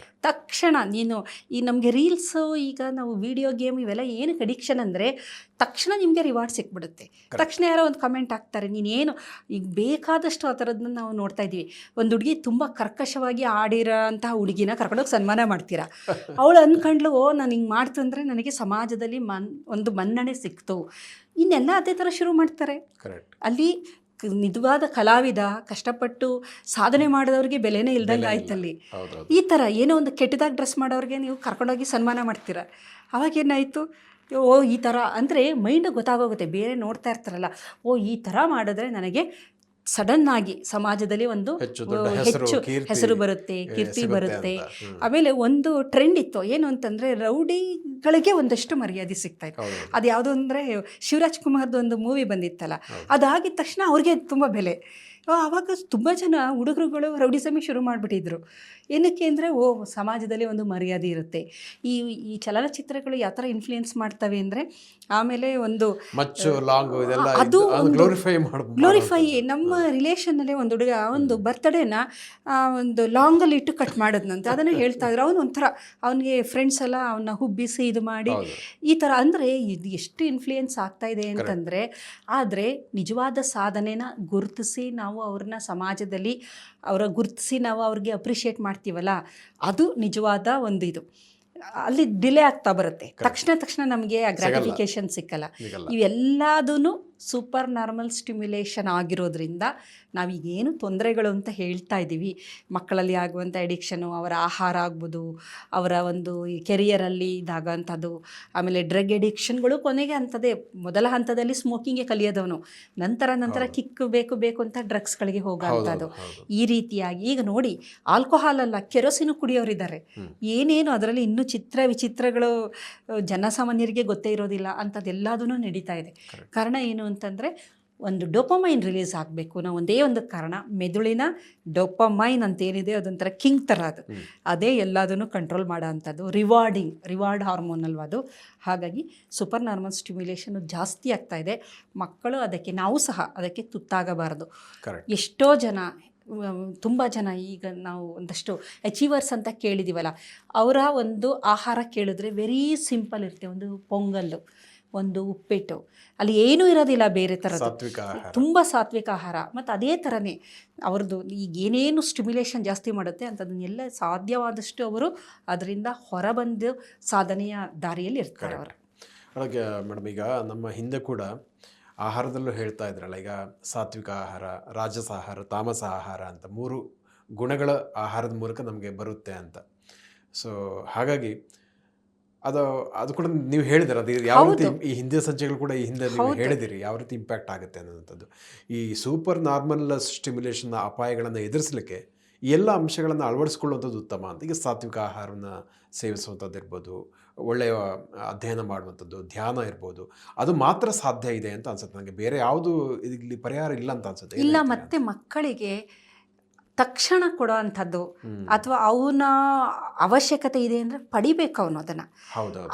ತಕ್ಷಣ ನೀನು ಈ ನಮಗೆ ರೀಲ್ಸು, ಈಗ ನಾವು ವಿಡಿಯೋ ಗೇಮ್ ಇವೆಲ್ಲ ಏನಕ್ಕೆ ಅಡಿಕ್ಷನ್ ಅಂದರೆ ತಕ್ಷಣ ನಿಮಗೆ ರಿವಾರ್ಡ್ ಸಿಕ್ಬಿಡುತ್ತೆ. ತಕ್ಷಣ ಯಾರೋ ಒಂದು ಕಮೆಂಟ್ ಹಾಕ್ತಾರೆ, ನೀನೇನು ಈಗ ಬೇಕಾದಷ್ಟು ಆ ಥರದನ್ನ ನಾವು ನೋಡ್ತಾ ಇದ್ದೀವಿ. ಒಂದು ಹುಡುಗಿ ತುಂಬ ಕರ್ಕಶವಾಗಿ ಆಡಿರೋ ಅಂತಹ ಹುಡುಗಿನ ಕರ್ಕೊಂಡೋಗಿ ಸನ್ಮಾನ ಮಾಡ್ತೀರಾ. ಅವಳು ಅಂದ್ಕೊಂಡ್ಲು, ಓ ನಾನು ಹಿಂಗೆ ಮಾಡ್ತಂದ್ರೆ ನನಗೆ ಸಮಾಜದಲ್ಲಿ ಒಂದು ಮನ್ನಣೆ ಸಿಕ್ತು. ಇನ್ನೆಲ್ಲ ಅದೇ ಥರ ಶುರು ಮಾಡ್ತಾರೆ. ಅಲ್ಲಿ ನಿಜವಾದ ಕಲಾವಿದ ಕಷ್ಟಪಟ್ಟು ಸಾಧನೆ ಮಾಡಿದವ್ರಿಗೆ ಬೆಲೆನೇ ಇಲ್ದಂಗೆ ಆಯ್ತಲ್ಲಿ. ಈ ಥರ ಏನೋ ಒಂದು ಕೆಟ್ಟದಾಗಿ ಡ್ರೆಸ್ ಮಾಡೋರಿಗೆ ನೀವು ಕರ್ಕೊಂಡೋಗಿ ಸನ್ಮಾನ ಮಾಡ್ತೀರ. ಅವಾಗೇನಾಯಿತು, ಓ ಈ ಥರ ಅಂದರೆ ಮೈಂಡ್ ಗೊತ್ತಾಗೋಗುತ್ತೆ. ಬೇರೆ ನೋಡ್ತಾ ಇರ್ತಾರಲ್ಲ, ಓ ಈ ಥರ ಮಾಡಿದ್ರೆ ನನಗೆ ಸಡನ್ ಆಗಿ ಸಮಾಜದಲ್ಲಿ ಒಂದು ಹೆಚ್ಚು ದೊಡ್ಡ ಹೆಸರು, ಹೆಚ್ಚು ಕೀರ್ತಿ, ಹೆಸರು ಬರುತ್ತೆ, ಕೀರ್ತಿ ಸಿಗುತ್ತೆ ಬರುತ್ತೆ. ಅಂತ. ಆಮೇಲೆ ಒಂದು ಟ್ರೆಂಡ್ ಇತ್ತು, ಏನು ಅಂತಂದರೆ ರೌಡಿಗಳಿಗೆ ಒಂದಷ್ಟು ಮರ್ಯಾದೆ ಸಿಗ್ತಾ ಇತ್ತು. ಅದು ಯಾವುದೋ ಅಂದರೆ ಶಿವರಾಜ್ ಕುಮಾರ್ದು ಒಂದು ಮೂವಿ ಬಂದಿತ್ತಲ್ಲ, ಅದಾಗಿದ ತಕ್ಷಣ ಅವ್ರಿಗೆ ತುಂಬ ಬೆಲೆ. ಆವಾಗ ತುಂಬ ಜನ ಹುಡುಗರುಗಳು ರೌಡಿಸಮಿ ಶುರು ಮಾಡಿಬಿಟ್ಟಿದ್ರು. ಏನಕ್ಕೆ ಅಂದರೆ ಸಮಾಜದಲ್ಲಿ ಒಂದು ಮರ್ಯಾದೆ ಇರುತ್ತೆ. ಈ ಈ ಚಲನಚಿತ್ರಗಳು ಯಾವ ಥರ ಇನ್ಫ್ಲೂಯೆನ್ಸ್ ಮಾಡ್ತವೆ ಅಂದರೆ, ಆಮೇಲೆ ಒಂದು ಮಚ್ಚು ಲಾಂಗು ಇದೆಲ್ಲ ಅದು ಗ್ಲೋರಿಫೈ. ನಮ್ಮ ಹ್ಮ್. ರಿಲೇಷನ್ನಲ್ಲೇ ಒಂದು ಹುಡುಗ ಒಂದು ಬರ್ತ್ಡೇನ ಒಂದು ಲಾಂಗಲ್ಲಿ ಇಟ್ಟು ಕಟ್ ಮಾಡೋದಂತೆ, ಅದನ್ನು ಹೇಳ್ತಾ ಇದ್ರು. ಅವನು ಒಂಥರ ಅವನಿಗೆ ಫ್ರೆಂಡ್ಸ್ ಎಲ್ಲ ಅವನ್ನ ಹುಬ್ಬಿಸಿ ಇದು ಮಾಡಿ ಹೌದು. ಈ ಥರ. ಅಂದರೆ ಇದು ಎಷ್ಟು ಇನ್ಫ್ಲೂಯೆನ್ಸ್ ಆಗ್ತಾ ಇದೆ ಅಂತಂದರೆ, ಆದರೆ ನಿಜವಾದ ಸಾಧನೆನ ಗುರುತಿಸಿ ನಾವು ಅವ್ರನ್ನ ಸಮಾಜದಲ್ಲಿ ಗುರುತಿಸಿ ನಾವು ಅವ್ರಿಗೆ ಅಪ್ರಿಷಿಯೇಟ್ ಮಾಡ್ತೀವಲ್ಲ, ಅದು ನಿಜವಾದ ಒಂದು ಇದು. ಅಲ್ಲಿ ಡಿಲೇ ಆಗ್ತಾ ಬರುತ್ತೆ, ತಕ್ಷಣ ನಮಗೆ ಆ ಗ್ರಾಟಿಫಿಕೇಶನ್ ಸಿಕ್ಕಲ್ಲ. ಇವೆಲ್ಲದೂ ಸೂಪರ್ ನಾರ್ಮಲ್ ಸ್ಟಿಮ್ಯುಲೇಷನ್ ಆಗಿರೋದ್ರಿಂದ ನಾವೀಗೇನು ತೊಂದರೆಗಳು ಅಂತ ಹೇಳ್ತಾ ಇದ್ದೀವಿ, ಮಕ್ಕಳಲ್ಲಿ ಆಗುವಂಥ ಎಡಿಕ್ಷನು, ಅವರ ಆಹಾರ ಆಗ್ಬೋದು, ಅವರ ಒಂದು ಈ ಕೆರಿಯರಲ್ಲಿ ಇದಾಗೋಂಥದ್ದು, ಆಮೇಲೆ ಡ್ರಗ್ ಎಡಿಕ್ಷನ್ಗಳು ಕೊನೆಗೆ ಅಂಥದ್ದೇ. ಮೊದಲ ಹಂತದಲ್ಲಿ ಸ್ಮೋಕಿಂಗ್ಗೆ ಕಲಿಯೋದವನು, ನಂತರ ಕಿಕ್ ಬೇಕು ಅಂತ ಡ್ರಗ್ಸ್ಗಳಿಗೆ ಹೋಗೋಂಥದ್ದು. ಈ ರೀತಿಯಾಗಿ ಈಗ ನೋಡಿ, ಆಲ್ಕೋಹಾಲ್ ಅಲ್ಲ, ಕೆರೋಸಿನು ಕುಡಿಯೋರಿದ್ದಾರೆ. ಏನೇನು ಅದರಲ್ಲಿ ಇನ್ನೂ ವಿಚಿತ್ರಗಳು ಜನಸಾಮಾನ್ಯರಿಗೆ ಗೊತ್ತೇ ಇರೋದಿಲ್ಲ ಅಂಥದ್ದೆಲ್ಲದೂ ನಡೀತಾ ಇದೆ. ಕಾರಣ ಏನು ಅಂತಂದರೆ, ಒಂದು ಡೋಪಮೈನ್ ರಿಲೀಸ್ ಆಗಬೇಕು ನಾವು ಒಂದೇ ಒಂದು ಕಾರಣ, ಮೆದುಳಿನ ಡೋಪಮೈನ್ ಅಂತೇನಿದೆ ಅದೊಂಥರ ಕಿಂಗ್ ಥರ, ಅದೇ ಎಲ್ಲದನ್ನು ಕಂಟ್ರೋಲ್ ಮಾಡೋ ಅಂಥದ್ದು. ರಿವಾರ್ಡ್ ಹಾರ್ಮೋನ್ ಅಲ್ವಾ ಅದು. ಹಾಗಾಗಿ ಸೂಪರ್ ನಾರ್ಮಲ್ ಸ್ಟಿಮ್ಯುಲೇಷನ್ ಜಾಸ್ತಿ ಆಗ್ತಾ ಇದೆ. ಮಕ್ಕಳು ಅದಕ್ಕೆ, ನಾವು ಸಹ ಅದಕ್ಕೆ ತುತ್ತಾಗಬಾರದು. ಎಷ್ಟೋ ಜನ, ತುಂಬ ಜನ ಈಗ ನಾವು ಒಂದಷ್ಟು ಅಚೀವರ್ಸ್ ಅಂತ ಕೇಳಿದ್ದೀವಲ್ಲ, ಅವರ ಒಂದು ಆಹಾರ ಕೇಳಿದ್ರೆ ವೆರಿ ಸಿಂಪಲ್ ಇರುತ್ತೆ. ಒಂದು ಪೊಂಗಲ್ಲು, ಒಂದು ಉಪ್ಪಿಟ್ಟು, ಅಲ್ಲಿ ಏನೂ ಇರೋದಿಲ್ಲ ಬೇರೆ ಥರದ್ದು, ತುಂಬ ಸಾತ್ವಿಕ ಆಹಾರ. ಮತ್ತು ಅದೇ ಥರನೇ ಅವ್ರದ್ದು ಈಗ ಏನೇನು ಸ್ಟಿಮ್ಯುಲೇಷನ್ ಜಾಸ್ತಿ ಮಾಡುತ್ತೆ ಅಂಥದ್ದನ್ನೆಲ್ಲ ಸಾಧ್ಯವಾದಷ್ಟು ಅವರು ಅದರಿಂದ ಹೊರಬಂದು ಸಾಧನೆಯ ದಾರಿಯಲ್ಲಿ ಇರ್ತಾರೆ ಅವರು. ಹಾಗೆ ಮೇಡಮ್, ಈಗ ನಮ್ಮ ಹಿಂದೆ ಕೂಡ ಆಹಾರದಲ್ಲೂ ಹೇಳ್ತಾ ಇದ್ರಲ್ಲ, ಈಗ ಸಾತ್ವಿಕ ಆಹಾರ, ರಾಜಸ ಆಹಾರ, ತಾಮಸ ಆಹಾರ ಅಂತ 3 ಗುಣಗಳ ಆಹಾರದ ಮೂಲಕ ನಮಗೆ ಬರುತ್ತೆ ಅಂತ. ಸೊ ಹಾಗಾಗಿ ಅದು ಕೂಡ ನೀವು ಹೇಳಿದಿರ, ಅದು ಯಾವ ರೀತಿ ಈ ಹಿಂದಿನ ಸಂಚೆಗಳು ಕೂಡ ಈ ಹಿಂದೆ ನೀವು ಹೇಳಿದಿರಿ ಯಾವ ರೀತಿ ಇಂಪ್ಯಾಕ್ಟ್ ಆಗುತ್ತೆ ಅನ್ನೋಂಥದ್ದು. ಈ ಸೂಪರ್ ನಾರ್ಮಲ್ ಸ್ಟಿಮ್ಯುಲೇಷನ್ನ ಅಪಾಯಗಳನ್ನು ಎದುರಿಸಲಿಕ್ಕೆ ಈ ಎಲ್ಲ ಅಂಶಗಳನ್ನು ಅಳವಡಿಸ್ಕೊಳ್ಳುವಂಥದ್ದು ಉತ್ತಮ ಅಂತ. ಈಗ ಸಾತ್ವಿಕ ಆಹಾರವನ್ನು ಸೇವಿಸುವಂಥದ್ದು ಇರ್ಬೋದು, ಒಳ್ಳೆಯ ಅಧ್ಯಯನ ಮಾಡುವಂಥದ್ದು, ಧ್ಯಾನ ಇರ್ಬೋದು, ಅದು ಮಾತ್ರ ಸಾಧ್ಯ ಇದೆ ಅಂತ ಅನ್ಸುತ್ತೆ ನನಗೆ. ಬೇರೆ ಯಾವುದು ಇಲ್ಲಿ ಪರಿಹಾರ ಇಲ್ಲ ಅಂತ ಅನ್ಸುತ್ತೆ. ಇಲ್ಲ, ಮತ್ತೆ ಮಕ್ಕಳಿಗೆ ತಕ್ಷಣ ಕೊಡೋ ಅಂಥದ್ದು ಅಥವಾ ಅವನ ಅವಶ್ಯಕತೆ ಇದೆ ಅಂದರೆ ಪಡಿಬೇಕು ಅವನು ಅದನ್ನು.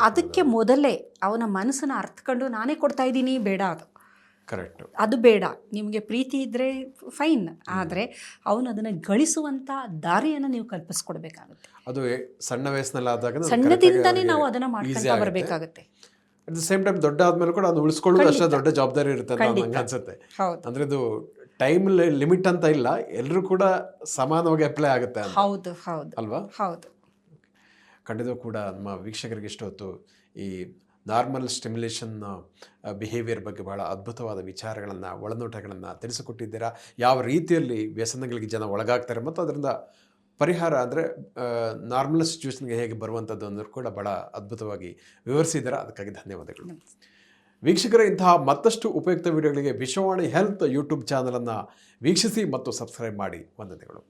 ಅದಕ್ಕೆ ಮೊದಲೇ ಅವನ ಮನಸ್ಸನ್ನು ಅರ್ಥಕೊಂಡು ನಾನೇ ಕೊಡ್ತಾ ಇದ್ದೀನಿ, ಬೇಡ, ಅದು ಬೇಡ. ನಿಮಗೆ ಪ್ರೀತಿ ಇದ್ದರೆ ಫೈನ್, ಆದರೆ ಅವನು ಅದನ್ನು ಗಳಿಸುವಂಥ ದಾರಿಯನ್ನು ನೀವು ಕಲ್ಪಿಸ್ಕೊಡ್ಬೇಕಾಗುತ್ತೆ. ಅದು ಸಣ್ಣ ವಯಸ್ಸಿನಲ್ಲಾದಾಗ ಸಣ್ಣದಿಂದನೇ ನಾವು ಅದನ್ನು ಮಾಡ್ತಾ ಬರಬೇಕಾಗುತ್ತೆ. ಅಟ್ ದ ಸೇಮ್ ಟೈಮ್ ದೊಡ್ಡ ಆದ್ಮೇಲೆ ಕೂಡ ಅದು ಉಳಿಸ್ಕೊಳ್ಳೋದು ಅಷ್ಟೇ ದೊಡ್ಡ ಜವಾಬ್ದಾರಿ ಇರುತ್ತೆ ಅಂತ ನಂಗೆ ಅನ್ಸುತ್ತೆ. ಅಂದರೆ ಇದು ಟೈಮ್ ಲಿಮಿಟ್ ಅಂತ ಇಲ್ಲ, ಎಲ್ಲರೂ ಕೂಡ ಸಮಾನವಾಗಿ ಅಪ್ಲೈ ಆಗುತ್ತೆ. ಹೌದು ಅಲ್ವಾ? ಹೌದು, ಖಂಡಿತ ಕೂಡ ನಮ್ಮ ವೀಕ್ಷಕರಿಗೆ ಇಷ್ಟು ಹೊತ್ತು ಈ ನಾರ್ಮಲ್ ಸ್ಟಿಮ್ಯುಲೇಷನ್ ಬಿಹೇವಿಯರ್ ಬಗ್ಗೆ ಬಹಳ ಅದ್ಭುತವಾದ ವಿಚಾರಗಳನ್ನು, ಒಳನೋಟಗಳನ್ನು ತಿಳಿಸಿಕೊಟ್ಟಿದ್ದೀರಾ. ಯಾವ ರೀತಿಯಲ್ಲಿ ವ್ಯಸನಗಳಿಗೆ ಜನ ಒಳಗಾಗ್ತಾರೆ ಮತ್ತು ಅದರಿಂದ ಪರಿಹಾರ ಅಂದರೆ ನಾರ್ಮಲ್ ಸಿಚುವೇಶನ್ಗೆ ಹೇಗೆ ಬರುವಂಥದ್ದು ಅನ್ನೋದು ಕೂಡ ಬಹಳ ಅದ್ಭುತವಾಗಿ ವಿವರಿಸಿದ್ದೀರಾ. ಅದಕ್ಕಾಗಿ ಧನ್ಯವಾದಗಳು. ವೀಕ್ಷಕರೇ, ಇಂತಹ ಮತ್ತಷ್ಟು ಉಪಯುಕ್ತ ವಿಡಿಯೋಗಳಿಗೆ ವಿಶ್ವವಾಣಿ ಹೆಲ್ತ್ ಯೂಟ್ಯೂಬ್ ಚಾನಲನ್ನು ವೀಕ್ಷಿಸಿ ಮತ್ತು ಸಬ್ಸ್ಕ್ರೈಬ್ ಮಾಡಿ. ವಂದನೆಗಳು.